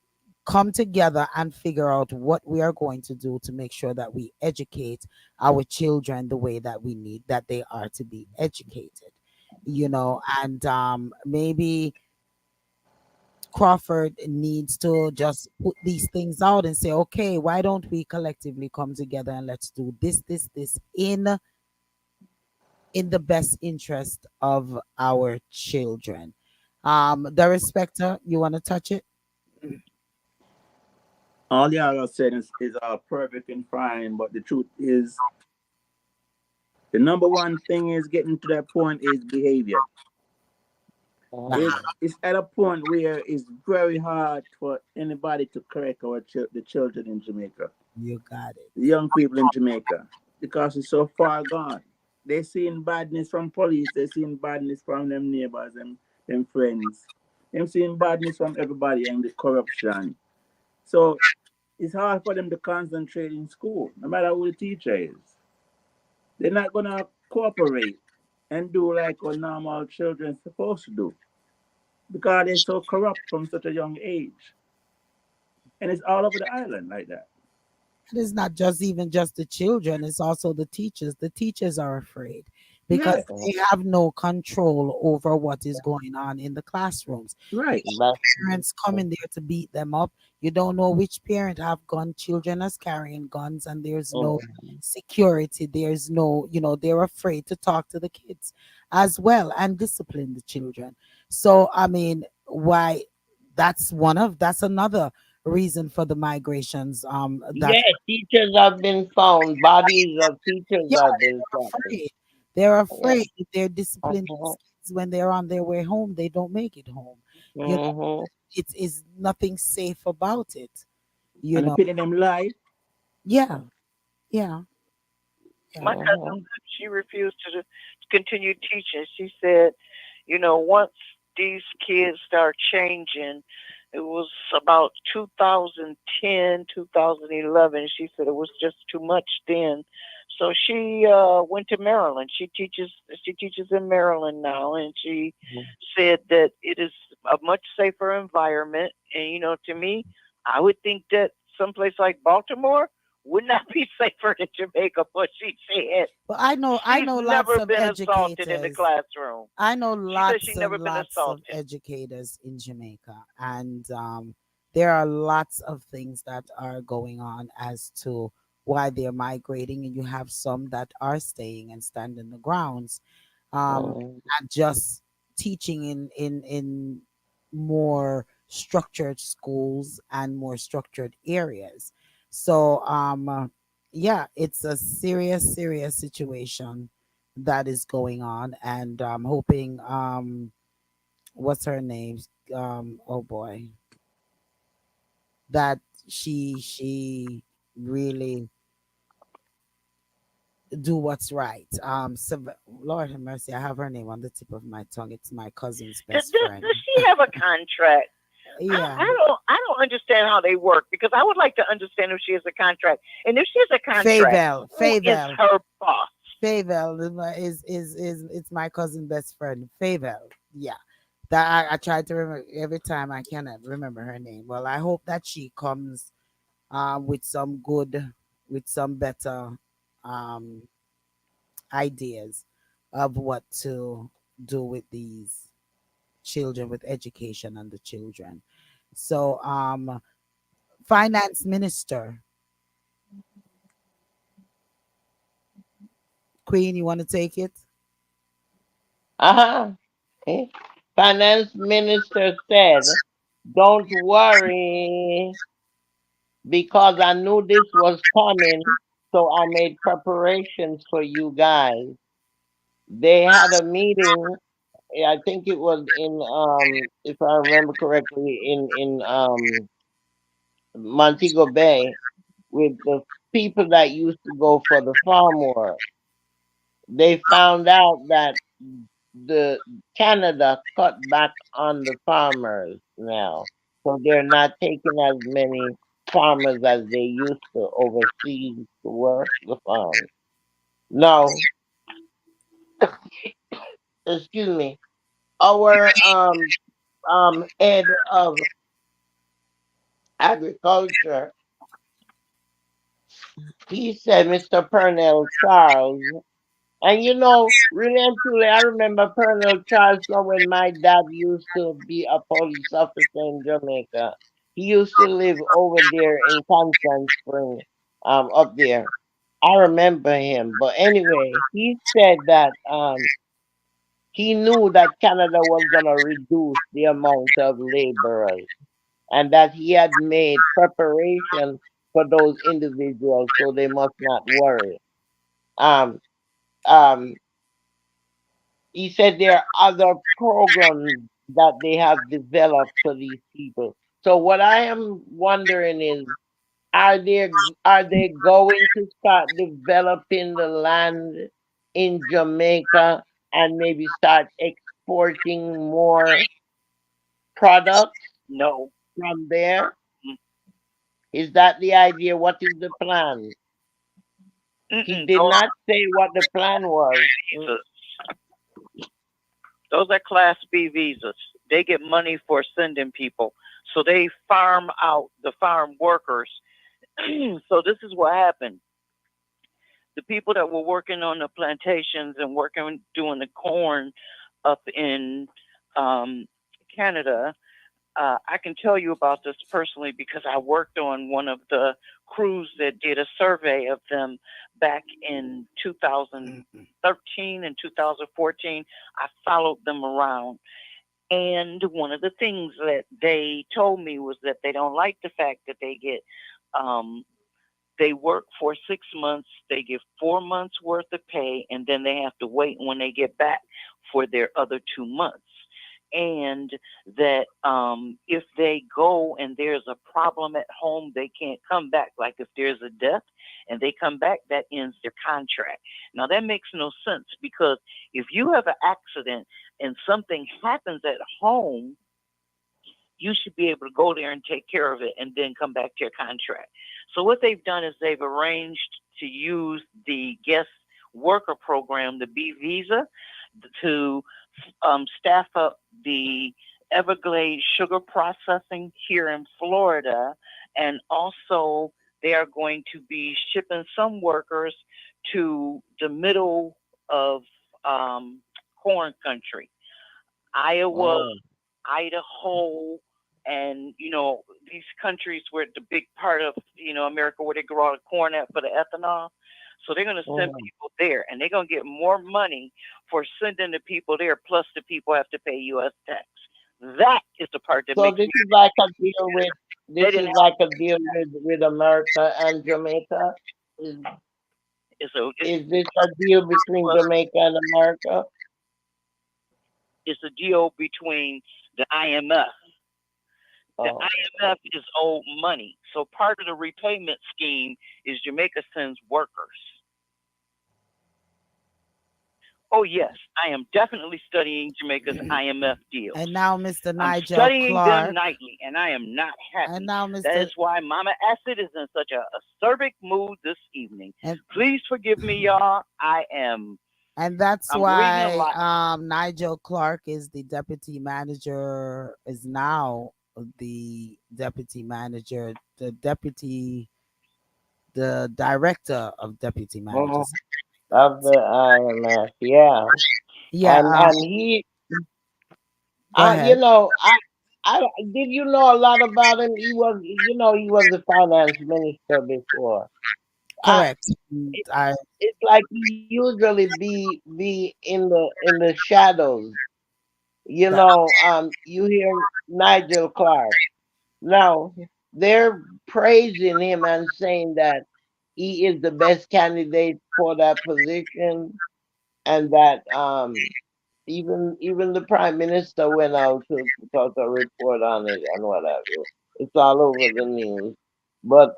[SPEAKER 6] come together and figure out what we are going to do to make sure that we educate our children the way that we need that they are to be educated, and maybe Crawford needs to just put these things out and say, okay, why don't we collectively come together and let's do this in the best interest of our children. The respecter, you want to touch it?
[SPEAKER 9] All y'all are saying is perfect and fine, but the truth is, the number one thing is getting to that point is behavior. It's at a point where it's very hard for anybody to correct the children in Jamaica,
[SPEAKER 6] You got it.
[SPEAKER 9] the young people in Jamaica, because it's so far gone. They seeing badness from police, they seeing badness from them neighbors and them friends. Them seeing badness from everybody and the corruption. So it's hard for them to concentrate in school, no matter who the teacher is. They're not gonna cooperate and do like what normal children supposed to do because they're so corrupt from such a young age. And it's all over the island like that.
[SPEAKER 6] It is not just even just the children, it's also the teachers. The teachers are afraid because
[SPEAKER 9] Yeah,
[SPEAKER 6] they have no control over what is going on in the classrooms. You
[SPEAKER 9] right.
[SPEAKER 6] got parents coming there to beat them up. You don't know which parent have gun children as carrying guns, and there's no security. There's no, they're afraid to talk to the kids as well and discipline the children. So I mean, why that's another reason for the migrations. That
[SPEAKER 7] Yeah, teachers have been found. Bodies of teachers
[SPEAKER 6] yeah,
[SPEAKER 7] have been found.
[SPEAKER 6] afraid. They're
[SPEAKER 7] Yeah.
[SPEAKER 6] afraid if they're disciplining these
[SPEAKER 7] Uh-huh.
[SPEAKER 6] kids when they're on their way home, they don't make it home. You know,
[SPEAKER 7] Hmm.
[SPEAKER 6] it's is nothing safe about it. You
[SPEAKER 9] And the
[SPEAKER 6] know,
[SPEAKER 9] pity them lie.
[SPEAKER 6] yeah, yeah, yeah.
[SPEAKER 8] My cousin,
[SPEAKER 7] Hmm.
[SPEAKER 8] she refused to continue teaching. She said, once these kids start changing, it was about 2010, 2011. She said it was just too much then. So she went to Maryland. She teaches in Maryland now, and she said that it is a much safer environment. And to me, I would think that someplace like Baltimore would not be safer than Jamaica. But she said
[SPEAKER 6] Well, I
[SPEAKER 8] she's
[SPEAKER 6] know lots
[SPEAKER 8] never
[SPEAKER 6] of
[SPEAKER 8] been assaulted in the
[SPEAKER 6] educators.
[SPEAKER 8] classroom.
[SPEAKER 6] I know
[SPEAKER 8] She said she
[SPEAKER 6] lots and
[SPEAKER 8] never been
[SPEAKER 6] lots of
[SPEAKER 8] assaulted.
[SPEAKER 6] educators in Jamaica, and there are lots of things that are going on as to why they're migrating, and you have some that are staying and standing the grounds, and just teaching in more structured schools and more structured areas. So yeah, it's a serious situation that is going on, and I'm hoping what's her name, oh boy, that she really do what's right. Lord have mercy, I have her name on the tip of my tongue. It's my cousin's
[SPEAKER 8] Does,
[SPEAKER 6] best
[SPEAKER 8] does, does
[SPEAKER 6] friend.
[SPEAKER 8] she have a contract? I,
[SPEAKER 6] Yeah,
[SPEAKER 8] I don't I don't understand how they work because I would like to understand if she has a contract. And if she has a contract,
[SPEAKER 6] Favel,
[SPEAKER 8] who is
[SPEAKER 6] Favel,
[SPEAKER 8] her boss?
[SPEAKER 6] Favel is it's my cousin best friend. Favel, yeah. That I try to remember every time I cannot remember her name. Well, I hope that she comes with some good, with some better um, ideas of what to do with these children, with education and the children. So, finance minister, Queen, you want to take it?
[SPEAKER 7] Uh-huh. Eh? Finance minister said, "Don't worry, because I knew this was coming, so I made preparations for you guys." They had a meeting. I think it was in if I remember correctly, in Montego Bay, with the people that used to go for the farm work. They found out that the Canada cut back on the farmers now, so they're not taking as many farmers as they used to overseas to work the farm. Now, excuse me, our head of agriculture, he said, Mr. Pernell Charles. And really and truly, I remember Colonel Charles from when my dad used to be a police officer in Jamaica. He used to live over there in Constant Spring, up there. I remember him. But anyway, he said that he knew that Canada was gonna reduce the amount of laborers, and that he had made preparation for those individuals, so they must not worry. Um, um, He said there are other programs that they have developed for these people. So what I am wondering is, are they going to start developing the land in Jamaica and maybe start exporting more products
[SPEAKER 8] No.
[SPEAKER 7] from there? Is that the idea? What is the plan? He
[SPEAKER 8] Mm-mm.
[SPEAKER 7] did not say what the plan was.
[SPEAKER 8] Visas. Those are Class B visas. They get money for sending people. So they farm out the farm workers. So this is what happened. The people that were working on the plantations and working doing the corn up in um, Canada, I can tell you about this personally because I worked on one of the crews that did a survey of them back in 2013 and 2014. I followed them around. And one of the things that they told me was that they don't like the fact that um, they work for 6 months, they get 4 months worth of pay, and then they have to wait when they get back for their other 2 months. And that if they go and there's a problem at home, they can't come back. Like if there's a death and they come back, that ends their contract. Now that makes no sense because if you have an accident and something happens at home, you should be able to go there and take care of it and then come back to your contract. So what they've done is they've arranged to use the guest worker program, the B visa, to staff up the Everglades sugar processing here in Florida, and also they are going to be shipping some workers to the middle of corn country, Iowa,
[SPEAKER 7] Oh.
[SPEAKER 8] Idaho, and these countries where the big part of America where they grow all the corn at for the ethanol. So they're going to send
[SPEAKER 7] Mhm.
[SPEAKER 8] people there, and they're going to get more money for sending the people there. Plus, the people have to pay U.S. tax. That is the part that
[SPEAKER 7] So
[SPEAKER 8] makes
[SPEAKER 7] this
[SPEAKER 8] me.
[SPEAKER 7] is like a deal with
[SPEAKER 8] They
[SPEAKER 7] this
[SPEAKER 8] didn't
[SPEAKER 7] is
[SPEAKER 8] have
[SPEAKER 7] like a deal with America and Jamaica. Is is this a deal between Jamaica and America?
[SPEAKER 8] it's a deal between the IMF. The
[SPEAKER 7] Oh,
[SPEAKER 8] IMF is owed money, so part of the repayment scheme is Jamaica sends workers. Oh, yes, I am definitely studying Jamaica's IMF deals.
[SPEAKER 6] And now, Mr.
[SPEAKER 8] I'm
[SPEAKER 6] Nigel
[SPEAKER 8] studying them
[SPEAKER 6] Clark.
[SPEAKER 8] nightly, and I am not
[SPEAKER 6] And
[SPEAKER 8] happy.
[SPEAKER 6] now,
[SPEAKER 8] That
[SPEAKER 6] Mr.
[SPEAKER 8] is why Mama Acid is in such a acerbic mood this evening.
[SPEAKER 6] And
[SPEAKER 8] Please forgive me, y'all.
[SPEAKER 6] and that's
[SPEAKER 8] I'm reading a
[SPEAKER 6] why
[SPEAKER 8] lot.
[SPEAKER 6] Nigel Clark is the deputy manager, is now the deputy manager, the director of deputy
[SPEAKER 7] mhm.
[SPEAKER 6] managers.
[SPEAKER 7] Of the IMF, yeah.
[SPEAKER 6] Yeah,
[SPEAKER 7] And he,
[SPEAKER 6] go ahead.
[SPEAKER 7] I did you know a lot about him? He was a finance minister before. I,
[SPEAKER 6] correct.
[SPEAKER 7] it,
[SPEAKER 6] I
[SPEAKER 7] it's like he usually be in the shadows. You
[SPEAKER 6] that
[SPEAKER 7] know, you hear Nigel Clark. Now they're praising him and saying that he is the best candidate for that position, and that even the prime minister went out to report on it and what have you. It's all over the news. But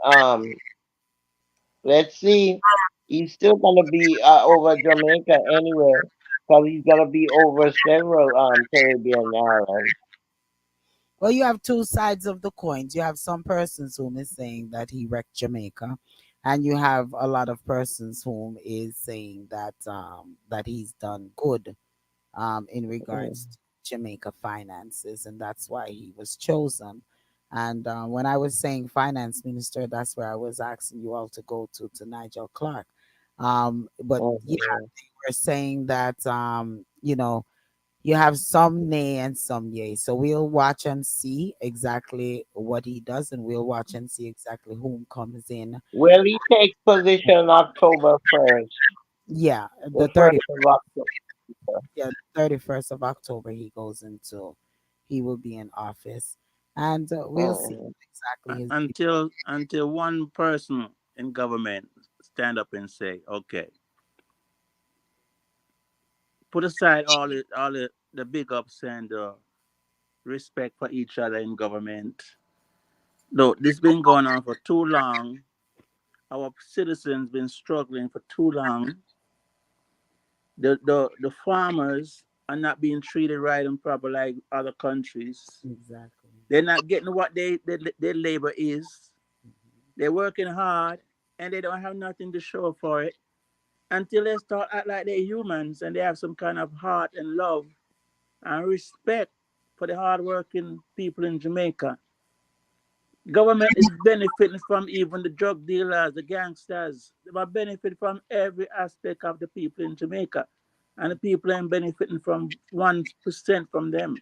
[SPEAKER 7] let's see. He's still gonna be over Jamaica anyway, because he's gonna be over several Caribbean islands.
[SPEAKER 6] well, you have two sides of the coins. You have some persons whom is saying that he wrecked Jamaica, and you have a lot of persons whom is saying that that he's done good in regards
[SPEAKER 7] Mm.
[SPEAKER 6] to Jamaica finances, and that's why he was chosen. And when I was saying finance minister, that's where I was asking you all to go to Nigel Clark. But yeah,
[SPEAKER 7] Mhm.
[SPEAKER 6] they were saying that you have some nay and some yay. So we'll watch and see exactly what he does, and we'll watch and see exactly whom comes in.
[SPEAKER 7] Well, he takes position October 1st,
[SPEAKER 6] Yeah,
[SPEAKER 7] the
[SPEAKER 6] the 30,
[SPEAKER 7] 1st of October.
[SPEAKER 6] yeah, 31st of October he goes into, he will be in office, and we'll see
[SPEAKER 7] Mhm.
[SPEAKER 6] exactly his view.
[SPEAKER 9] Until one person in government stand up and say, okay, put aside the big ups and respect for each other in government. Though this been going on for too long, our citizens been struggling for too long. The farmers are not being treated right and proper like other countries.
[SPEAKER 6] Exactly.
[SPEAKER 9] They're not getting what their labor is. They're working hard and they don't have nothing to show for it until they start act like they're humans and they have some kind of heart and love and respect for the hardworking people in Jamaica. Government is benefiting from even the drug dealers, the gangsters. They are benefiting from every aspect of the people in Jamaica. And the people ain't benefiting from 1% from them.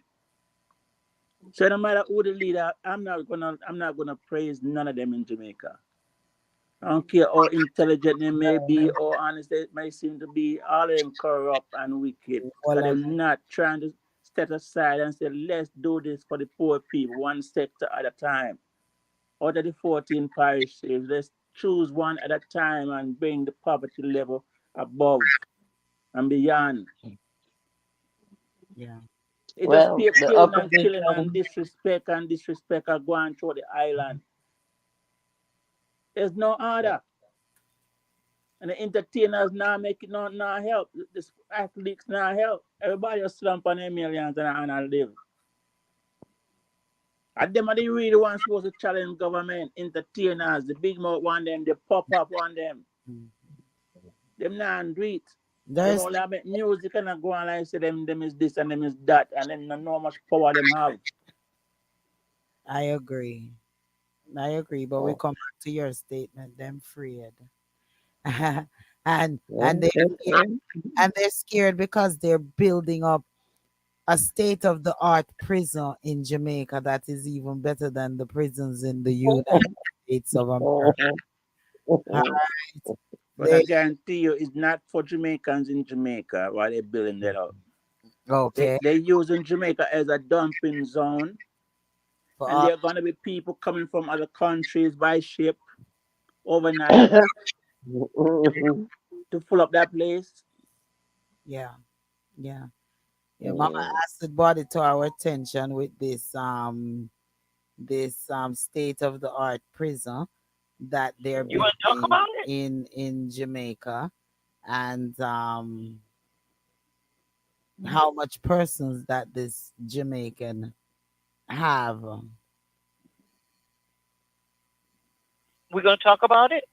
[SPEAKER 9] So no matter who the leader, I'm not gonna praise none of them in Jamaica. I don't care how intelligent they may be or honest they may seem to be, all of them corrupt and wicked. Because
[SPEAKER 6] Well,
[SPEAKER 9] they're not trying to step aside and say, let's do this for the poor people, one sector at a time. Out of the 14 parishes, let's choose one at a time and bring the poverty level above and beyond.
[SPEAKER 6] yeah,
[SPEAKER 9] It just
[SPEAKER 7] Well,
[SPEAKER 9] keep
[SPEAKER 7] the
[SPEAKER 9] killing and
[SPEAKER 7] opposition.
[SPEAKER 9] disrespect are going through the island. There's no order. And the entertainers now make it not help. The athletes now help. Everybody just slump on their millions and live. And them are the really ones supposed to challenge government, entertainers, the big mouth one them, the pop up on them.
[SPEAKER 6] mm.
[SPEAKER 9] Them not do it. Them
[SPEAKER 6] There's
[SPEAKER 9] only have make music and not go on like say them is this and them is that and them not know how much power them have.
[SPEAKER 6] I agree. I agree, but we
[SPEAKER 7] Oh,
[SPEAKER 6] come back to your statement. Them afraid, and
[SPEAKER 7] well,
[SPEAKER 6] they're
[SPEAKER 7] that's
[SPEAKER 6] scared,
[SPEAKER 7] it.
[SPEAKER 6] and they're scared because they're building up a state of the art prison in Jamaica that is even better than the prisons in the United States of America. All right.
[SPEAKER 9] But I
[SPEAKER 6] They
[SPEAKER 9] guarantee you it's not for Jamaicans in Jamaica while they're building that up.
[SPEAKER 6] okay
[SPEAKER 9] They're using Jamaica as a dumping zone
[SPEAKER 6] for
[SPEAKER 9] and
[SPEAKER 6] all,
[SPEAKER 9] there are gonna be people coming from other countries by ship overnight to fill up that place.
[SPEAKER 6] yeah, yeah, yeah. Mama Acid brought it to our attention with this state of the art prison that they're
[SPEAKER 8] You want to talk
[SPEAKER 6] building
[SPEAKER 8] about it?
[SPEAKER 6] in Jamaica, and how much persons that this Jamaican have.
[SPEAKER 8] We're going to talk about it?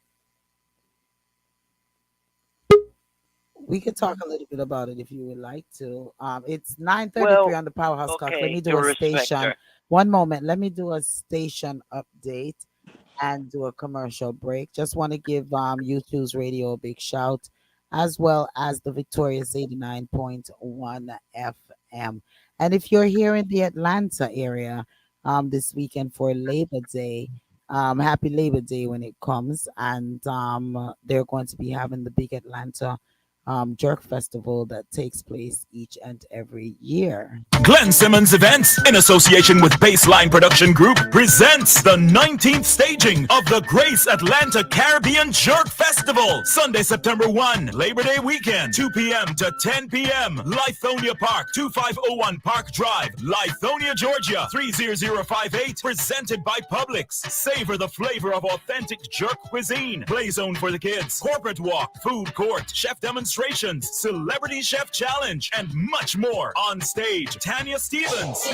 [SPEAKER 6] We could talk a little bit about it if you would like to. It's 9:33
[SPEAKER 8] Well,
[SPEAKER 6] on the Powerhouse Clock. Let
[SPEAKER 8] okay,
[SPEAKER 6] me
[SPEAKER 8] the
[SPEAKER 6] do a station.
[SPEAKER 8] respecter.
[SPEAKER 6] One moment. Let me do a station update and do a commercial break. Just want to give YouTube's radio a big shout, as well as the Victorious 89.1 FM. And if you're here in the Atlanta area this weekend for Labor Day, Happy Labor Day when it comes, and they're going to be having the big Atlanta Jerk Festival that takes place each and every year.
[SPEAKER 3] Glenn Simmons Events, in association with Baseline Production Group, presents the 19th staging of the Grace Atlanta Caribbean Jerk Festival. Sunday, September 1, Labor Day weekend, 2 p.m. to 10 p.m. Lithonia Park, 2501 Park Drive, Lithonia, Georgia, 30058. Presented by Publix. Savor the flavor of authentic jerk cuisine. Play zone for the kids, corporate walk, food court, chef demonstrations, celebrity chef challenge, and much more. On stage, Tanya Stevens,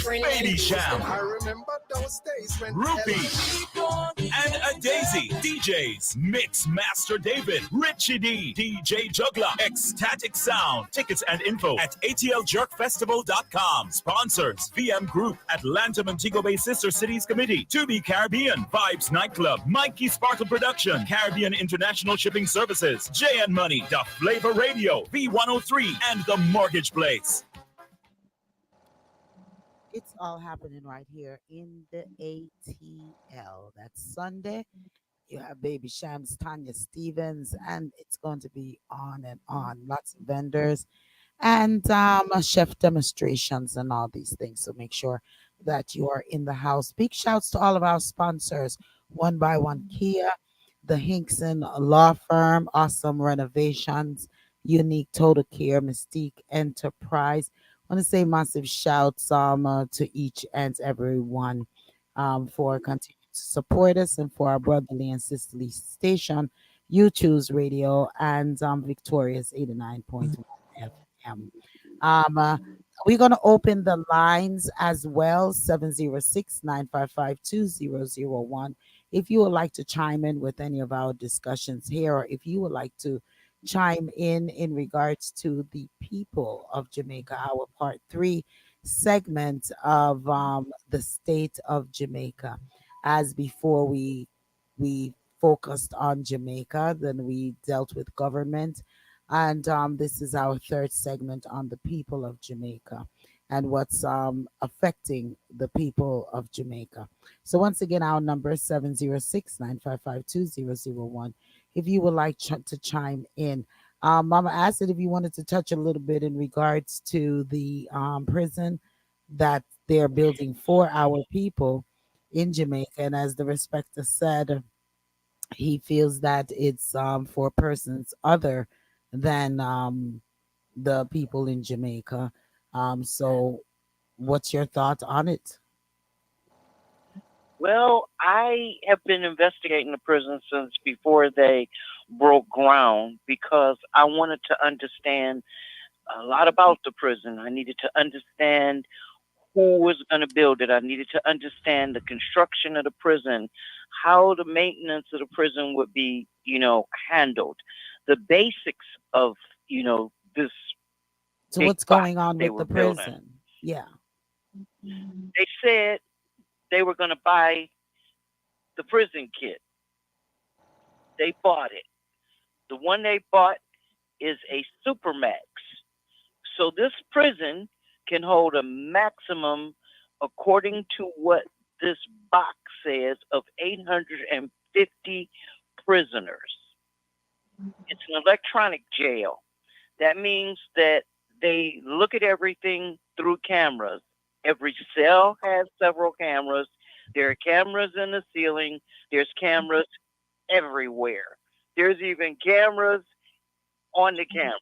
[SPEAKER 3] Baby Sham,
[SPEAKER 4] I remember those days when
[SPEAKER 3] Rupee, and a Daisy. DJs, Mix Master David, Richie D, DJ Juggler, Ecstatic Sound. Tickets and info at atljerkfestival.com. Sponsors, VM Group, Atlanta Montego Bay Sister Cities Committee, To Be Caribbean, Vibes Nightclub, Mikey Sparkle Production, Caribbean International Shipping Services, JN Money, The Flavor Radio, V103, and The Mortgage Place.
[SPEAKER 6] It's all happening right here in the ATL. That's Sunday. You have Baby Shams, Tanya Stevens, and it's going to be on and on. Lots of vendors and chef demonstrations and all these things. So make sure that you are in the house. Big shouts to all of our sponsors: One by One Kia, the Hinkson Law Firm, Awesome Renovations, Unique Total Care, Mystique Enterprise. I want to say massive shouts to each and every one for continuing to support us and for our brotherly and sisterly station, You Choose Radio and Victorious 89.1 FM. Um, uh, we're going to open the lines as well, 706-955-2001. If you would like to chime in with any of our discussions here, or if you would like to chime in regards to the people of Jamaica, our part 3 segment of the state of Jamaica. As before we focused on Jamaica, then we dealt with government, and this is our third segment on the people of Jamaica and what's affecting the people of Jamaica. So once again, our number is 706-955-2001. If you would like to chime in. Mama Acid, if you wanted to touch a little bit in regards to the prison that they're building for our people in Jamaica. And as the respecter said, he feels that it's for persons other than the people in Jamaica. So what's your thought on it?
[SPEAKER 8] Well, I have been investigating the prison since before they broke ground because I wanted to understand a lot about the prison. I needed to understand who was going to build it. I needed to understand the construction of the prison, how the maintenance of the prison would be, handled, the basics of, this.
[SPEAKER 6] So what's going on with the prison? Building. Yeah.
[SPEAKER 8] They said they were going to buy the prison kit. They bought it. The one they bought is a Supermax. So this prison can hold a maximum, according to what this box says, of 850 prisoners. It's an electronic jail. That means that they look at everything through cameras. Every cell has several cameras. There are cameras in the ceiling. There's cameras everywhere. There's even cameras on the cameras,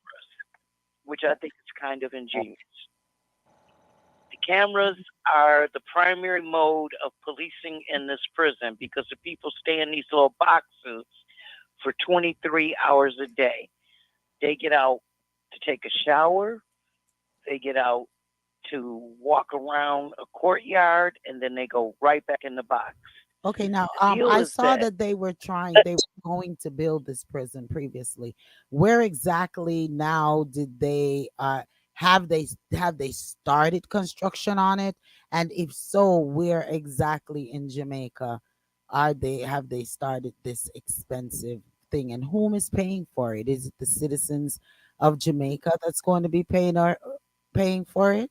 [SPEAKER 8] which I think is kind of ingenious. The cameras are the primary mode of policing in this prison because the people stay in these little boxes for 23 hours a day. They get out to take a shower. They get out to walk around a courtyard, and then they go right back in the box.
[SPEAKER 6] Okay, now I saw that they were going to build this prison previously. Where exactly now did they have they started construction on it? And if so, where exactly in Jamaica have they started this expensive thing, and whom is paying for it? Is it the citizens of Jamaica that's going to be paying for it?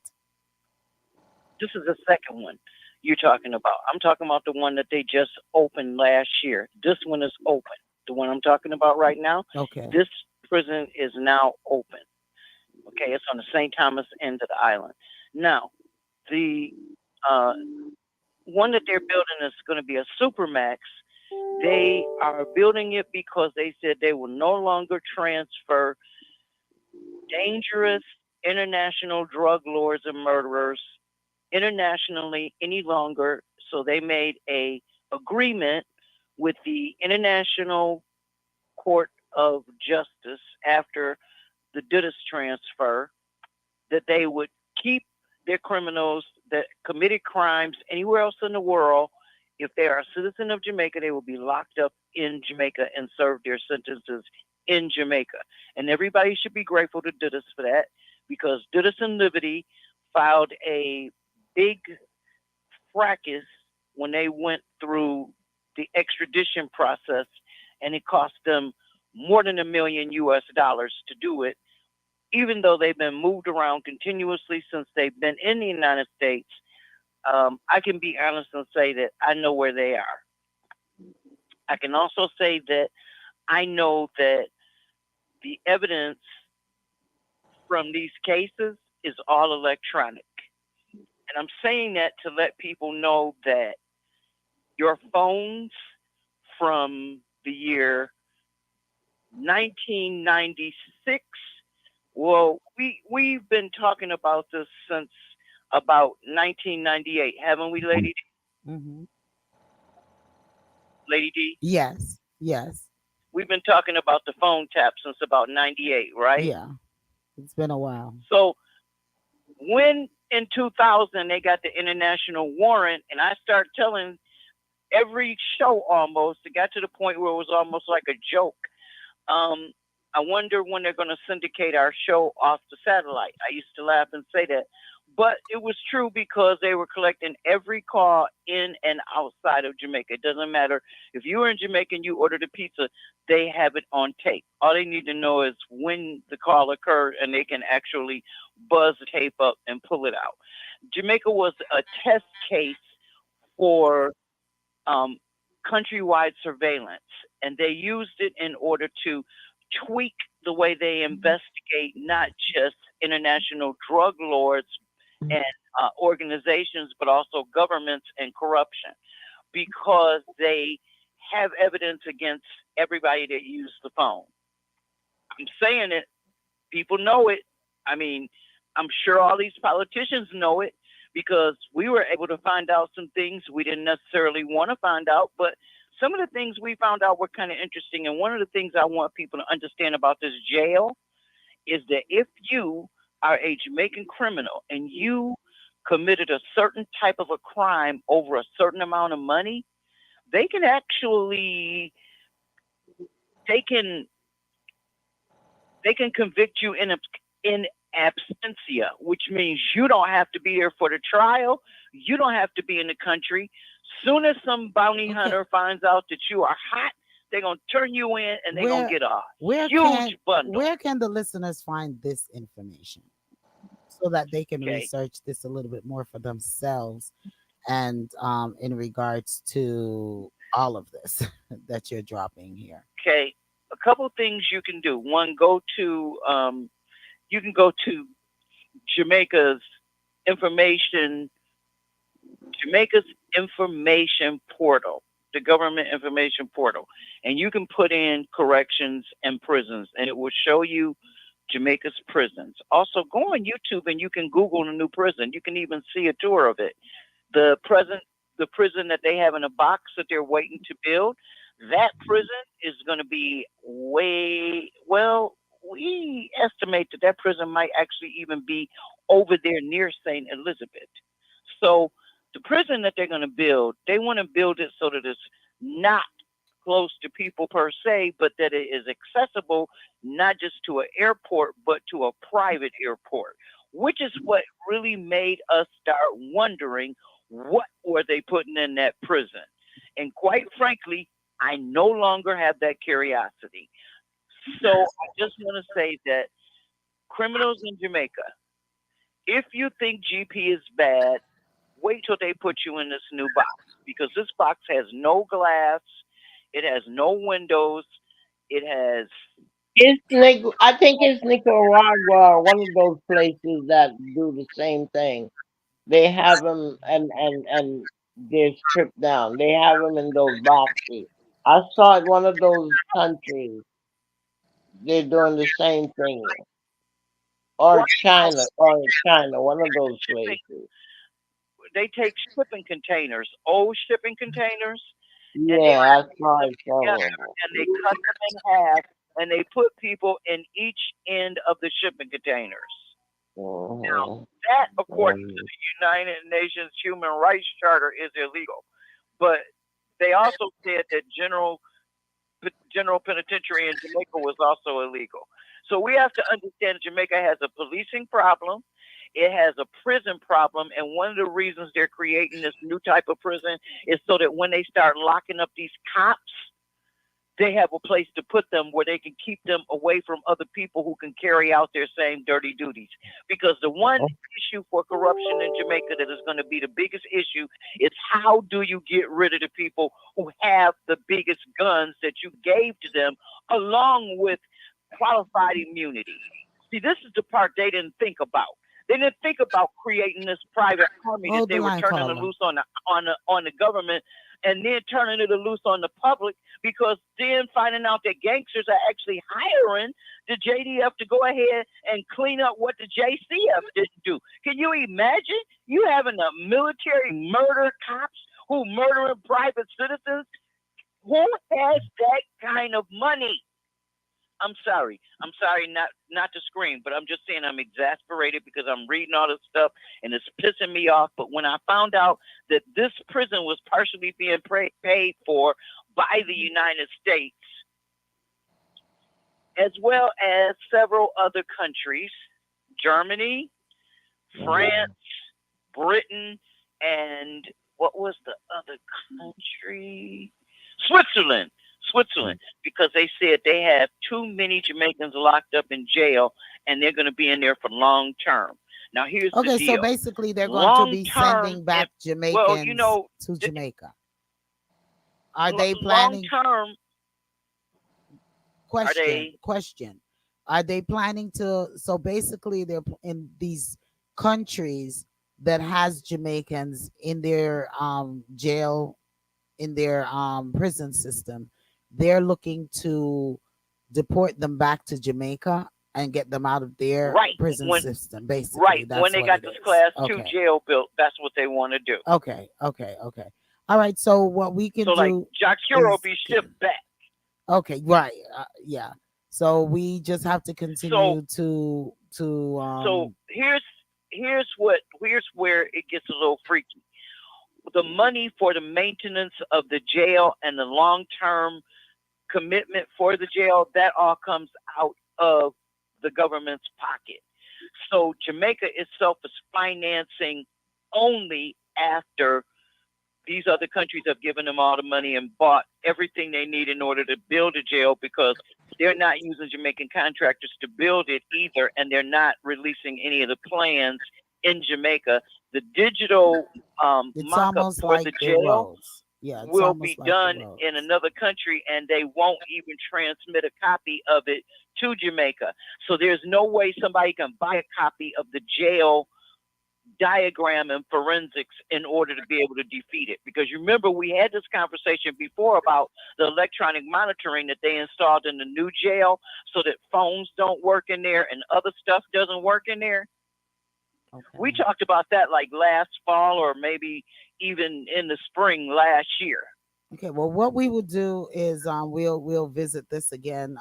[SPEAKER 8] This is the second one. you're talking about. I'm talking about the one that they just opened last year. This one is open. The one I'm talking about right now,
[SPEAKER 6] Okay.
[SPEAKER 8] this prison is now open. Okay, it's on the St. Thomas end of the island. Now, the uh, one that they're building is going to be a supermax. They are building it because they said they will no longer transfer dangerous international drug lords and murderers internationally any longer. So they made a agreement with the International Court of Justice after the Didis transfer that they would keep their criminals that committed crimes anywhere else in the world. If they are a citizen of Jamaica, they will be locked up in Jamaica and serve their sentences in Jamaica. And everybody should be grateful to Didis for that, because Didis and Liberty filed a big fracas when they went through the extradition process, and it cost them more than $1 million to do it, even though they've been moved around continuously since they've been in the United States. I can be honest and say that I know where they are. I can also say that I know that the evidence from these cases is all electronic. And I'm saying that to let people know that your phones from the year 1996, well, we've been talking about this since about 1998, haven't we, Lady D?
[SPEAKER 6] Mm-hmm.
[SPEAKER 8] Lady D?
[SPEAKER 6] Yes. Yes.
[SPEAKER 8] We've been talking about the phone tap since about 98, right?
[SPEAKER 6] Yeah. It's been a while.
[SPEAKER 8] So when in 2000 they got the international warrant, and I started telling every show almost, it got to the point where it was almost like a joke. I wonder when they're going to syndicate our show off the satellite. I used to laugh and say that. But it was true because they were collecting every call in and outside of Jamaica. It doesn't matter if you were in Jamaica and you ordered a pizza, they have it on tape. All they need to know is when the call occurred, and they can actually buzz the tape up and pull it out. Jamaica was a test case for countrywide surveillance, and they used it in order to tweak the way they investigate not just international drug lords and organizations, but also governments and corruption, because they have evidence against everybody that used the phone. I'm saying it, people know it. I mean, I'm sure all these politicians know it, because we were able to find out some things we didn't necessarily want to find out, but some of the things we found out were kind of interesting. And one of the things I want people to understand about this jail is that if you are a Jamaican criminal and you committed a certain type of a crime over a certain amount of money, they can actually, they can convict you in absentia, which means you don't have to be there for the trial. You don't have to be in the country. Soon as some bounty hunter finds out that you are hot, they're going to turn you in and they're going to get a huge bundle.
[SPEAKER 6] Where can the listeners find this information so that they can research this a little bit more for themselves, and in regards to all of this that you're dropping here?
[SPEAKER 8] Okay, a couple things you can do. One, go to you can go to Jamaica's information portal, the government information portal, and you can put in corrections and prisons, and it will show you Jamaica's prisons. Also, go on YouTube and you can Google the new prison. You can even see a tour of it. The prison that they have in a box that they're waiting to build, that prison is going to be we estimate that prison might actually even be over there near St. Elizabeth. So the prison that they're going to build, they want to build it so that it's not close to people per se, but that it is accessible not just to an airport, but to a private airport, which is what really made us start wondering what were they putting in that prison. And quite frankly, I no longer have that curiosity. So I just want to say that criminals in Jamaica, if you think GP is bad, wait till they put you in this new box, because this box has no glass, it has no windows, it has
[SPEAKER 7] I think it's Nicaragua, one of those places that do the same thing. They have them and they're stripped down. They have them in those boxes. I saw it one of those countries. They're doing the same thing.
[SPEAKER 8] right
[SPEAKER 7] Or China, one of those
[SPEAKER 8] shipping.
[SPEAKER 7] places.
[SPEAKER 8] They take shipping containers, old shipping containers, and they
[SPEAKER 7] Yeah, I
[SPEAKER 8] put
[SPEAKER 7] saw
[SPEAKER 8] them
[SPEAKER 7] it
[SPEAKER 8] together
[SPEAKER 7] some
[SPEAKER 8] and they cut them in half and they put people in each end of the shipping containers. Now,
[SPEAKER 7] of
[SPEAKER 8] that, according to
[SPEAKER 7] them.
[SPEAKER 8] the United Nations Human Rights Charter, is illegal. But they also said that general penitentiary in Jamaica was also illegal. So we have to understand that Jamaica has a policing problem. It has a prison problem, and one of the reasons they're creating this new type of prison is so that when they start locking up these cops, they have a place to put them where they can keep them away from other people who can carry out their same dirty duties. Because the one issue for corruption in Jamaica that is going to be the biggest issue is how do you get rid of the people who have the biggest guns that you gave to them, along with qualified immunity. See, this is the part they didn't think about. They didn't think about creating this private army that
[SPEAKER 6] Hold the
[SPEAKER 8] they were
[SPEAKER 6] line,
[SPEAKER 8] turning
[SPEAKER 6] caller.
[SPEAKER 8] loose on the government, and then turning it loose on the public, because then finding out that gangsters are actually hiring the JDF to go ahead and clean up what the JCF didn't do. Can you imagine you having a military murder cops who murdering private citizens? Who has that kind of money? I'm sorry not to scream, but I'm just saying I'm exasperated because I'm reading all this stuff and it's pissing me off. But when I found out that this prison was partially being paid for by the United States, as well as several other countries, Germany, France, Britain, and what was the other country? Switzerland, because they said they have too many Jamaicans locked up in jail and they're going to be in there for long term. Now, here's the
[SPEAKER 6] Okay, so
[SPEAKER 8] deal.
[SPEAKER 6] basically they're going to
[SPEAKER 8] Long
[SPEAKER 6] be
[SPEAKER 8] term,
[SPEAKER 6] sending back
[SPEAKER 8] well,
[SPEAKER 6] Jamaicans to Jamaica. Are they
[SPEAKER 8] long
[SPEAKER 6] planning?
[SPEAKER 8] term, are they?
[SPEAKER 6] Question. Are they planning to? So basically, they're in these countries that has Jamaicans in their jail, in their prison system. They're looking to deport them back to Jamaica and get them out of their
[SPEAKER 8] Right.
[SPEAKER 6] prison system. Basically,
[SPEAKER 8] Right.
[SPEAKER 6] that's
[SPEAKER 8] When they
[SPEAKER 6] what
[SPEAKER 8] got
[SPEAKER 6] it
[SPEAKER 8] this
[SPEAKER 6] is.
[SPEAKER 8] class 2
[SPEAKER 6] Okay.
[SPEAKER 8] jail built, that's what they want to do.
[SPEAKER 6] Okay. All right. So what we can
[SPEAKER 8] So, like,
[SPEAKER 6] do?
[SPEAKER 8] Jacuro
[SPEAKER 6] is-
[SPEAKER 8] be shipped back.
[SPEAKER 6] Okay. Right. Yeah. So we just have to continue to
[SPEAKER 8] So here's where it gets a little freaky. The money for the maintenance of the jail and the long-term commitment for the jail, that all comes out of the government's pocket. So Jamaica itself is financing only after these other countries have given them all the money and bought everything they need in order to build a jail, because they're not using Jamaican contractors to build it either, and they're not releasing any of the plans in Jamaica. The digital
[SPEAKER 6] it's
[SPEAKER 8] mock-up
[SPEAKER 6] almost
[SPEAKER 8] for
[SPEAKER 6] like
[SPEAKER 8] the
[SPEAKER 6] the
[SPEAKER 8] jail
[SPEAKER 6] roads. Yeah, it's
[SPEAKER 8] will
[SPEAKER 6] almost
[SPEAKER 8] be
[SPEAKER 6] like the
[SPEAKER 8] done
[SPEAKER 6] roads.
[SPEAKER 8] in another country, and they won't even transmit a copy of it to Jamaica. So there's no way somebody can buy a copy of the jail diagram and forensics in order to be able to defeat it. Because you remember, we had this conversation before about the electronic monitoring that they installed in the new jail so that phones don't work in there and other stuff doesn't work in there.
[SPEAKER 6] Okay.
[SPEAKER 8] We talked about that like last fall or maybe even in the spring last year.
[SPEAKER 6] Okay, well, what we will do is we'll visit this again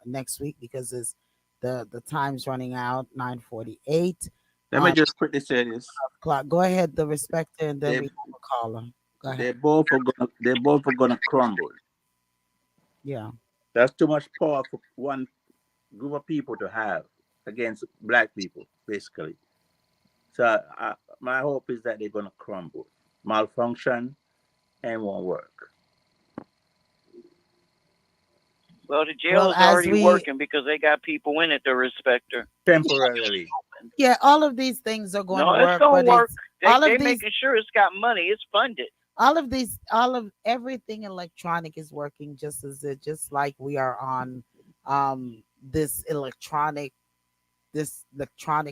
[SPEAKER 6] next week, because it's the time's running out, 9:48.
[SPEAKER 9] Let me just quickly say this.
[SPEAKER 6] Clock. Go ahead, the respecter, and then
[SPEAKER 9] They-
[SPEAKER 6] we have a caller. Go ahead.
[SPEAKER 9] They're both are gonna crumble.
[SPEAKER 6] Yeah.
[SPEAKER 9] That's too much power for one group of people to have against black people, basically. So my hope is that they're gonna crumble, malfunction, and won't work.
[SPEAKER 8] Well, the jail
[SPEAKER 6] Well,
[SPEAKER 8] is
[SPEAKER 6] as
[SPEAKER 8] already
[SPEAKER 6] we-
[SPEAKER 8] working because they got people in it, the respecter.
[SPEAKER 9] Temporarily.
[SPEAKER 6] Yeah, all of these things are going to
[SPEAKER 8] No, it's
[SPEAKER 6] work,
[SPEAKER 8] gonna
[SPEAKER 6] but
[SPEAKER 8] work.
[SPEAKER 6] it's
[SPEAKER 8] They
[SPEAKER 6] all
[SPEAKER 8] they
[SPEAKER 6] of these
[SPEAKER 8] making sure it's got money. It's funded.
[SPEAKER 6] all of everything electronic is working just as it just like we are on this electronic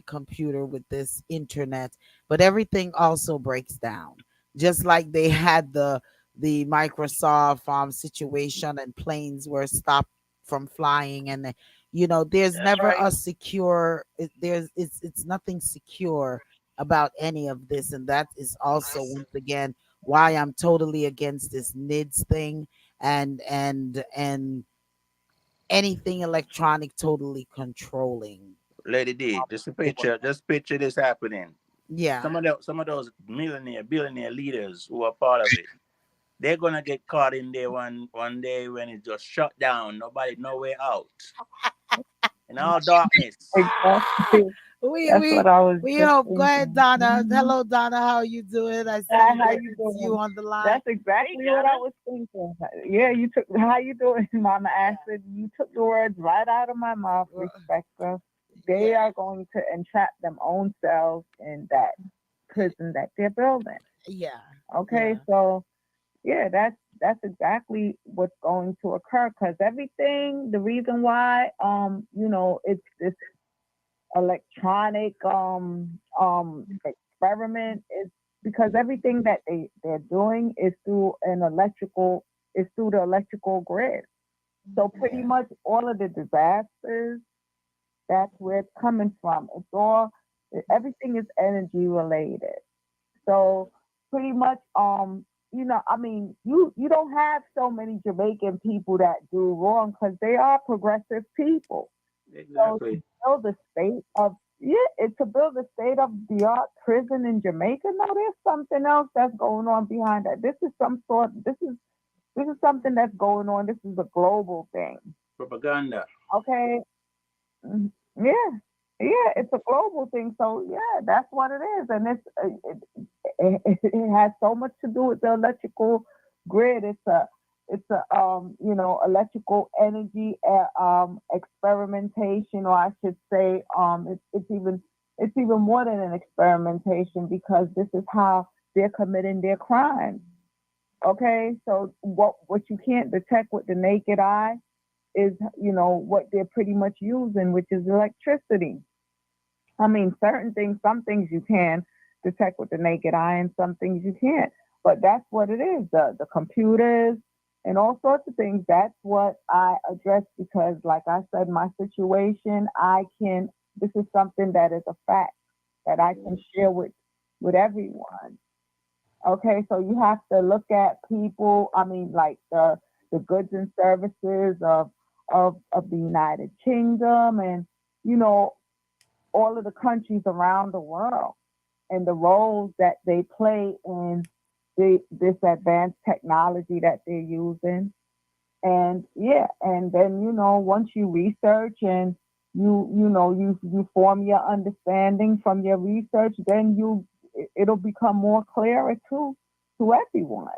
[SPEAKER 6] computer with this internet, but everything also breaks down. Just like they had the Microsoft situation and planes were stopped from flying, and there's
[SPEAKER 8] That's
[SPEAKER 6] never
[SPEAKER 8] right.
[SPEAKER 6] a secure it's nothing secure about any of this, and that is also once again why I'm totally against this NIDS thing and anything electronic totally controlling.
[SPEAKER 9] Lady D, just picture this happening.
[SPEAKER 6] Yeah.
[SPEAKER 9] Some of those millionaire, billionaire leaders who are part of it, they're gonna get caught in there one day when it's just shut down, nobody no way out, in all darkness.
[SPEAKER 10] Exactly.
[SPEAKER 6] We
[SPEAKER 10] That's
[SPEAKER 6] we
[SPEAKER 10] what I was
[SPEAKER 6] we
[SPEAKER 10] just
[SPEAKER 6] hope. Go ahead,
[SPEAKER 10] thinking.
[SPEAKER 6] Donna. Hello, Donna. How you doing? I
[SPEAKER 10] Hi,
[SPEAKER 6] see
[SPEAKER 10] how
[SPEAKER 6] that
[SPEAKER 10] you
[SPEAKER 6] it's you
[SPEAKER 10] doing?
[SPEAKER 6] on the line.
[SPEAKER 10] That's exactly what I was thinking. Yeah, you took. How you doing, Mama Acid? You took the words right out of my mouth.
[SPEAKER 6] Well,
[SPEAKER 10] Respecter. They
[SPEAKER 6] yeah,
[SPEAKER 10] are going to entrap them own selves in that prison that they're building.
[SPEAKER 6] yeah,
[SPEAKER 10] Okay,
[SPEAKER 6] yeah,
[SPEAKER 10] so yeah, that's exactly what's going to occur because everything. The reason why, it's this electronic experiment is because everything that they're doing is through the electrical grid. So pretty
[SPEAKER 6] yeah,
[SPEAKER 10] much all of the disasters, that's where it's coming from. It's all everything is energy related. So pretty much, I mean, you don't have so many Jamaican people that do wrong because they are progressive people. So to
[SPEAKER 9] Exactly.
[SPEAKER 10] build a state of to build a state of the art prison in Jamaica. No, there's something else that's going on behind that. This is something that's going on. This is a global thing.
[SPEAKER 9] Propaganda.
[SPEAKER 10] Okay. Mhm. Yeah. Yeah, it's a global thing. So yeah, that's what it is, and it has so much to do with the electrical grid. It's a electrical energy experimentation, or I should say, it's even more than an experimentation because this is how they're committing their crimes. Okay, so what you can't detect with the naked eye is what they're pretty much using, which is electricity. I mean, certain things, some things you can detect with the naked eye, and some things you can't. But that's what it is. The computers and all sorts of things. That's what I address because, like I said, my situation, I can. This is something that is a fact that I can share with everyone. Okay, so you have to look at people. I mean, like the goods and services of the United Kingdom, and you know all of the countries around the world and the roles that they play in this advanced technology that they're using. And yeah, and then once you research and you form your understanding from your research, then it'll become more clearer to everyone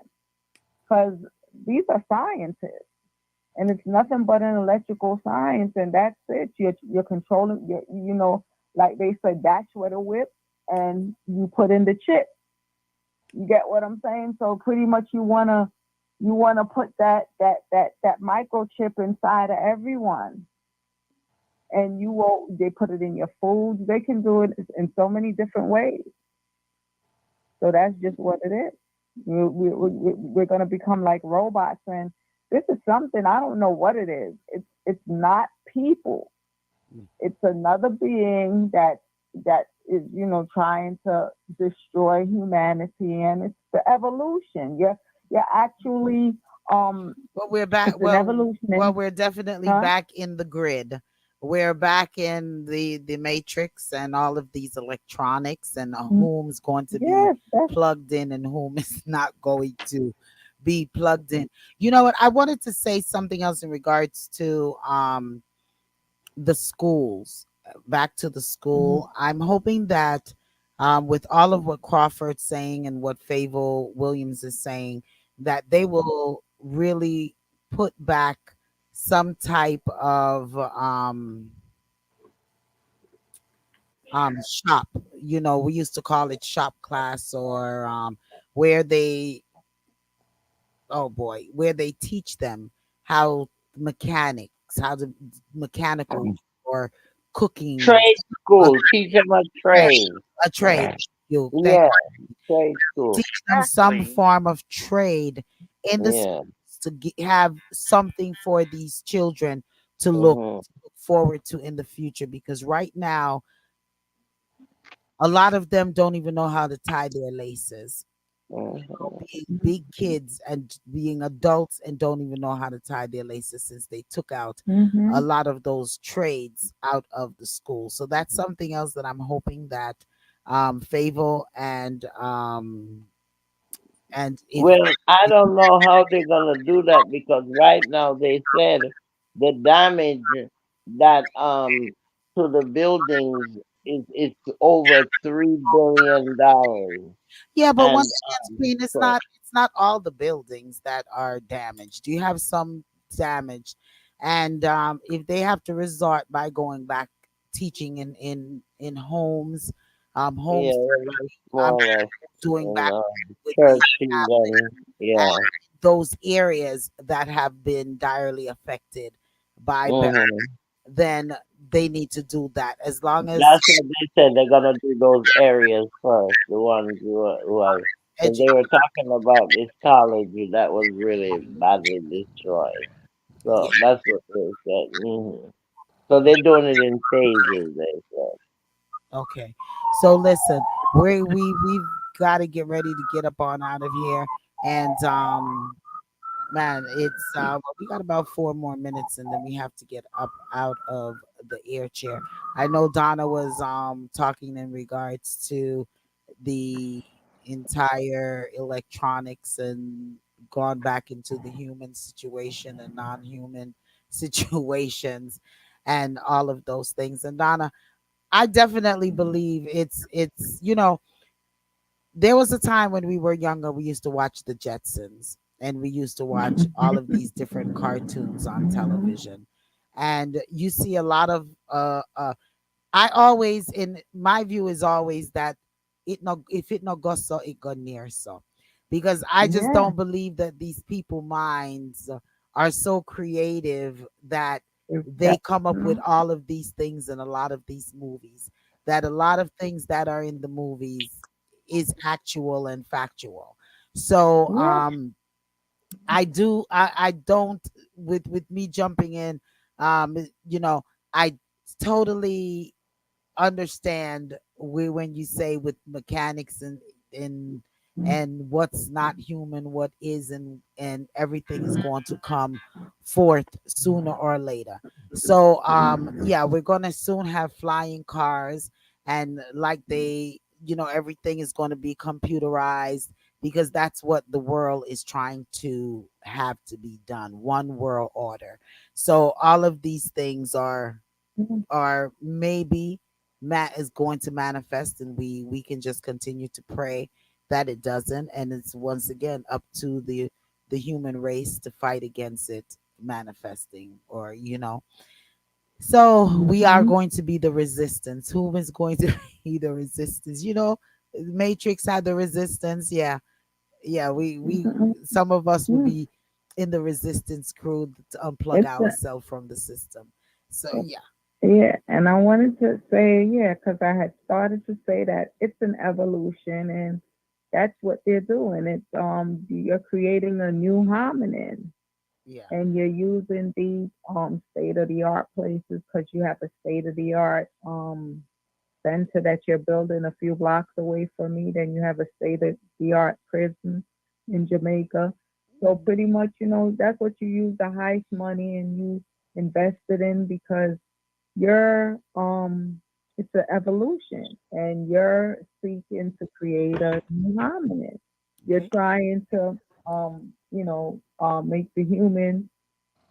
[SPEAKER 10] because these are scientists and it's nothing but an electrical science, and that's it. You're controlling. Like they said, dash with a whip, and you put in the chip. You get what I'm saying? So pretty much you wanna put that microchip inside of everyone, and you will. They put it in your foods. They can do it in so many different ways. So that's just what it is. We're going to become like robots, and this is something I don't know what it is. It's not people. It's another being that is trying to destroy humanity, and it's the evolution. You're actually
[SPEAKER 6] Well, we're back.
[SPEAKER 10] it's an evolution,
[SPEAKER 6] Well,
[SPEAKER 10] and
[SPEAKER 6] we're definitely
[SPEAKER 10] huh?
[SPEAKER 6] back in the grid. We're back in the matrix and all of these electronics and
[SPEAKER 10] Mm,
[SPEAKER 6] whom's going to be
[SPEAKER 10] yes, that's
[SPEAKER 6] plugged in and whom is not going to be plugged in. You know what? I wanted to say something else in regards to the schools. Back to the
[SPEAKER 10] mm,
[SPEAKER 6] school. I'm hoping that with all of what Crawford's saying and what Fable Williams is saying, that they will really put back some type of shop. We used to call it shop class, or where they oh boy, where they teach them how mechanics, how to mechanical or cooking,
[SPEAKER 7] Trade
[SPEAKER 6] a
[SPEAKER 7] school. Teach them a
[SPEAKER 6] trade,
[SPEAKER 7] trade.
[SPEAKER 6] a trade. You thank
[SPEAKER 7] Yeah, trade school.
[SPEAKER 6] teach them some form of trade in the
[SPEAKER 7] Yeah.
[SPEAKER 6] schools to have something for these children to
[SPEAKER 7] Mhm.
[SPEAKER 6] look forward to in the future, because right now a lot of them don't even know how to tie their laces.
[SPEAKER 7] Mhm.
[SPEAKER 6] Being big kids and being adults and don't even know how to tie their laces, since they took out a
[SPEAKER 10] Mm-hmm.
[SPEAKER 6] lot of those trades out of the school. So that's something else that I'm hoping that Fable and if
[SPEAKER 7] Well, I don't know how they're gonna do that because right now they said the damage that to the buildings is over $3 billion,
[SPEAKER 6] yeah, but
[SPEAKER 7] and
[SPEAKER 6] once again, Queen, it's
[SPEAKER 7] so
[SPEAKER 6] not all the buildings that are damaged. You have some damaged, and if they have to resort by going back teaching in homes,
[SPEAKER 7] yeah,
[SPEAKER 6] homes,
[SPEAKER 7] they're
[SPEAKER 6] um,
[SPEAKER 7] smaller
[SPEAKER 6] doing
[SPEAKER 7] and
[SPEAKER 6] back with
[SPEAKER 7] churches
[SPEAKER 6] these
[SPEAKER 7] and
[SPEAKER 6] and
[SPEAKER 7] yeah.
[SPEAKER 6] those areas that have been direly affected by
[SPEAKER 7] Hmm.
[SPEAKER 6] then they need to do that. As long as
[SPEAKER 7] That's what they said. They're gonna do those areas first, the ones who have. Because
[SPEAKER 6] edu-
[SPEAKER 7] they were talking about this college that was really badly destroyed.
[SPEAKER 6] yeah,
[SPEAKER 7] So that's what they said. So they're doing it in phases. They said.
[SPEAKER 6] okay. So listen, we've got to get ready to get up on out of here, and man, it's we got about 4 more minutes, and then we have to get up out of the air chair. I know Donna was talking in regards to the entire electronics and gone back into the human situation and non-human situations and all of those things. And Donna, I definitely believe it's there was a time when we were younger, we used to watch the Jetsons and we used to watch all of these different cartoons on television. And you see a lot of I always, in my view, is always that it no, if it no go so, it go near so, because I just
[SPEAKER 10] Yeah,
[SPEAKER 6] don't believe that these people minds are so creative that they
[SPEAKER 10] exactly.
[SPEAKER 6] come up with all of these things in a lot of these movies. That a lot of things that are in the movies is actual and factual. So
[SPEAKER 10] Yeah,
[SPEAKER 6] I don't, with me jumping in, you know, I totally understand when you say with mechanics and and what's not human, what is, and everything is going to come forth sooner or later. So yeah, we're gonna soon have flying cars, and like they, everything is going to be computerized, because that's what the world is trying to have to be done, one world order. So all of these things are maybe Matt is going to manifest, and we can just continue to pray that it doesn't, and it's once again up to the human race to fight against it manifesting, or so we are
[SPEAKER 10] mm-hmm.
[SPEAKER 6] going to be the resistance. Who is going to be the resistance? Matrix had the resistance. Yeah, yeah, we some of us will
[SPEAKER 10] Yeah.
[SPEAKER 6] be in the resistance crew to unplug
[SPEAKER 10] It's a,
[SPEAKER 6] ourselves from the system. So yeah.
[SPEAKER 10] yeah, and I wanted to say, yeah, because I had started to say that it's an evolution, and that's what they're doing. It's you're creating a new hominin,
[SPEAKER 6] Yeah.
[SPEAKER 10] and you're using these state of the art places because you have a state of the art center that you're building a few blocks away from me. Then you have a state of the art prison in Jamaica. So pretty much, that's what you use the heist money and you invest it in, because you're it's an evolution, and you're seeking to create a new hominid. You're
[SPEAKER 6] Okay.
[SPEAKER 10] trying to make the human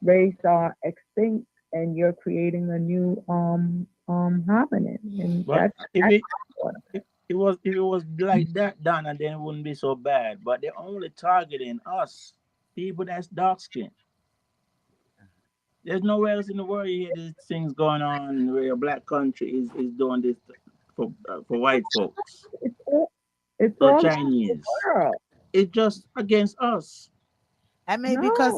[SPEAKER 10] race extinct, and you're creating a new hominid, and
[SPEAKER 9] But
[SPEAKER 10] that's what.
[SPEAKER 9] if it was like that, Donna, then it wouldn't be so bad. But they're only targeting us, people that's dark skinned. There's nowhere else in the world you hear these things going on where a black country is doing this. for white folks
[SPEAKER 10] It's
[SPEAKER 9] or
[SPEAKER 10] all over the
[SPEAKER 9] Chinese.
[SPEAKER 10] world.
[SPEAKER 9] It's just against us.
[SPEAKER 6] And
[SPEAKER 10] No,
[SPEAKER 6] maybe
[SPEAKER 10] it's
[SPEAKER 6] because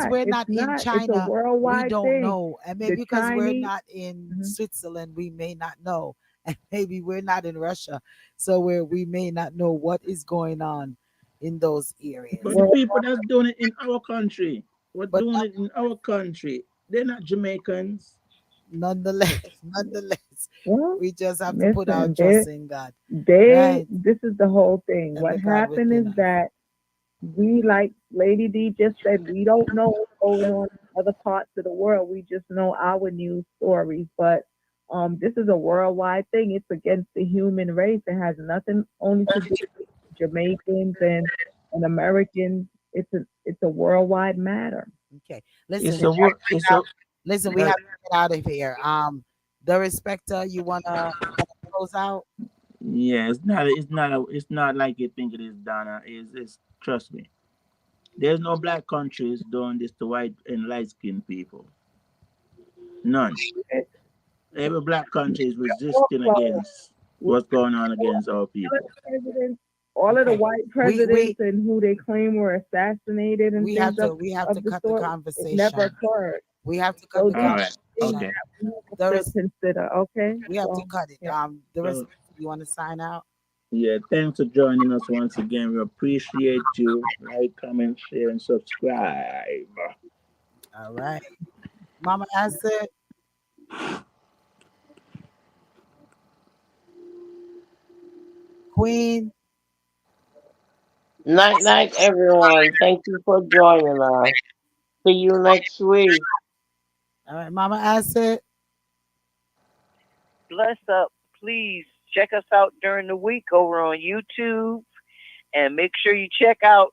[SPEAKER 10] not.
[SPEAKER 6] we're
[SPEAKER 10] It's
[SPEAKER 6] not in
[SPEAKER 10] not. It's a
[SPEAKER 6] China, we
[SPEAKER 10] worldwide
[SPEAKER 6] don't
[SPEAKER 10] thing.
[SPEAKER 6] know. And
[SPEAKER 10] The
[SPEAKER 6] maybe because we're
[SPEAKER 10] Chinese.
[SPEAKER 6] not in
[SPEAKER 10] Mhm.
[SPEAKER 6] Switzerland, we may not know. And maybe we're not in Russia, so we may not know what is going on in those areas.
[SPEAKER 9] But the
[SPEAKER 10] Well,
[SPEAKER 9] people that's doing it in our country, what
[SPEAKER 6] But
[SPEAKER 9] doing it in our country, they're not Jamaicans.
[SPEAKER 6] nonetheless,
[SPEAKER 10] well,
[SPEAKER 6] we just have to put our
[SPEAKER 10] listen,
[SPEAKER 6] trust in God,
[SPEAKER 10] they.
[SPEAKER 6] right?
[SPEAKER 10] This is the whole thing.
[SPEAKER 6] And
[SPEAKER 10] What
[SPEAKER 6] the God
[SPEAKER 10] happened
[SPEAKER 6] within
[SPEAKER 10] is
[SPEAKER 6] us.
[SPEAKER 10] that we, like Lady D just said, we don't know what's going on in other parts of the world. We just know our news stories. But this is a worldwide thing. It's against the human race. It has nothing only to do with Jamaicans and Americans. It's a worldwide matter.
[SPEAKER 6] Okay, listen,
[SPEAKER 9] It's a wor- it's a
[SPEAKER 6] listen, we
[SPEAKER 9] uh,
[SPEAKER 6] have to get out of here. Darespecta, you wanna close out?
[SPEAKER 9] yeah, it's not like you think it is, Donna. It's trust me. There's no black countries doing this to white and light skinned people. None. Every black country is resisting
[SPEAKER 10] Also,
[SPEAKER 9] against what's going on against our people.
[SPEAKER 10] presidents, all of the
[SPEAKER 6] Okay,
[SPEAKER 10] white
[SPEAKER 6] we
[SPEAKER 10] presidents and who they claim were assassinated and
[SPEAKER 6] we
[SPEAKER 10] things
[SPEAKER 6] have to we have to
[SPEAKER 10] of the
[SPEAKER 6] cut the
[SPEAKER 10] sort, it never
[SPEAKER 6] conversation.
[SPEAKER 10] occurred.
[SPEAKER 6] We have to cut
[SPEAKER 10] Those
[SPEAKER 6] the
[SPEAKER 9] All
[SPEAKER 10] are
[SPEAKER 9] right.
[SPEAKER 10] things
[SPEAKER 6] conversation.
[SPEAKER 9] Okay.
[SPEAKER 10] that we have
[SPEAKER 6] There
[SPEAKER 10] to
[SPEAKER 6] is
[SPEAKER 10] consider. Okay,
[SPEAKER 6] we have to
[SPEAKER 10] so
[SPEAKER 6] cut it.
[SPEAKER 10] yeah.
[SPEAKER 6] Darespecta,
[SPEAKER 9] So
[SPEAKER 6] you want to sign out?
[SPEAKER 9] yeah, thanks for joining us once again. We appreciate you. Like, comment, share, and subscribe.
[SPEAKER 6] All right, Mama Acid. Queen.
[SPEAKER 7] Night, night, everyone. Thank you for joining us. See you next week.
[SPEAKER 6] All right, Mama Acid.
[SPEAKER 8] Bless up. Please check us out during the week over on YouTube and make sure you check out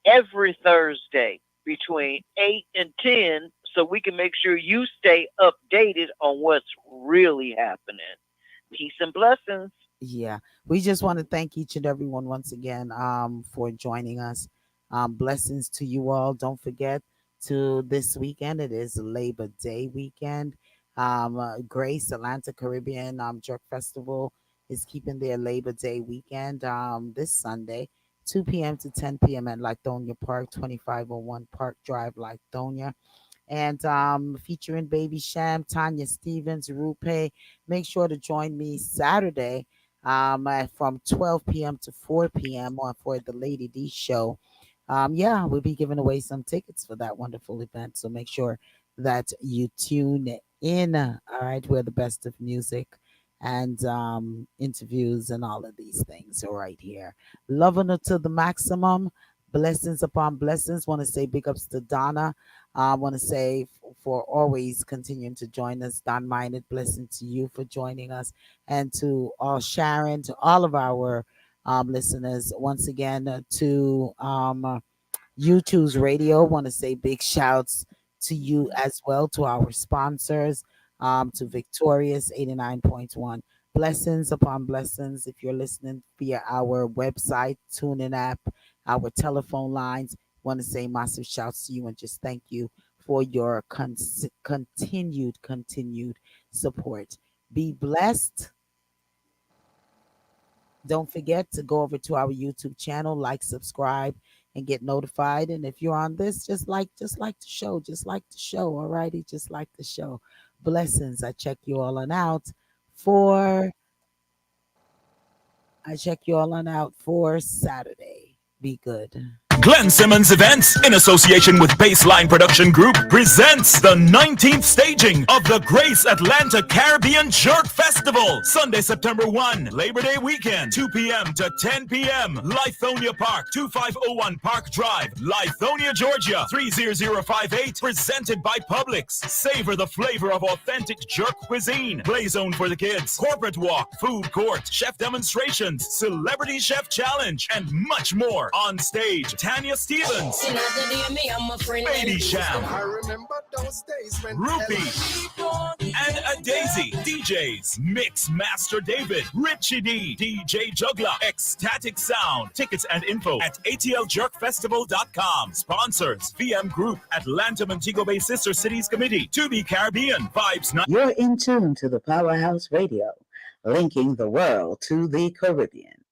[SPEAKER 8] every Thursday between 8 and 10 so we can make sure you stay updated on what's really happening. Peace and blessings.
[SPEAKER 6] Yeah, we just want to thank each and everyone once again for joining us. Blessings to you all. Don't forget to this weekend. It is Labor Day weekend. Grace Atlanta Caribbean Jerk Festival is keeping their Labor Day weekend this Sunday, 2 p.m. to 10 p.m. at Lithonia Park, 2501 Park Drive, Lithonia, and featuring Baby Sham, Tanya Stevens, Rupe. Make sure to join me Saturday from 12 p.m. to 4 p.m. on for the Lady D show. Yeah, we'll be giving away some tickets for that wonderful event. So make sure that you tune in. All right, we're the best of music and interviews and all of these things are right here. Loving it to the maximum. Blessings upon blessings. Want to say big ups to Donna. I want to say for always continuing to join us. Don Minded, blessing to you for joining us, and to all Sharon, to all of our listeners. Once again, to you Choose Radio. Want to say big shouts to you as well, to our sponsors, to Victorious 89.1. Blessings upon blessings. If you're listening via our website, TuneIn app, our telephone lines, want to say massive shouts to you and just thank you for your continued support. Be blessed. Don't forget to go over to our YouTube channel, like, subscribe, and get notified. And if you're on this, just like the show, all righty, just like the show. Blessings. I check you all on out for Saturday. Be good.
[SPEAKER 3] Glenn Simmons Events, in association with Baseline Production Group, presents the 19th staging of the Grace Atlanta Caribbean Jerk Festival. Sunday, September 1, Labor Day weekend, 2 p.m. to 10 p.m. Lithonia Park, 2501 Park Drive, Lithonia, Georgia, 30058. Presented by Publix. Savor the flavor of authentic jerk cuisine. Play zone for the kids, corporate walk, food court, chef demonstrations, celebrity chef challenge, and much more. On stage, Tanya Stevens, Baby Sham,
[SPEAKER 4] I remember those days when
[SPEAKER 3] Rupee, and a Daisy. DJs, Mix Master David, Richie D, DJ Juggler, Ecstatic Sound. Tickets and info at atljerkfestival.com. Sponsors, VM Group, Atlanta Montego Bay Sister Cities Committee, 2B Caribbean, Vibes 9.
[SPEAKER 2] You're in tune to the Powerhouse Radio. linking the world to the Caribbean.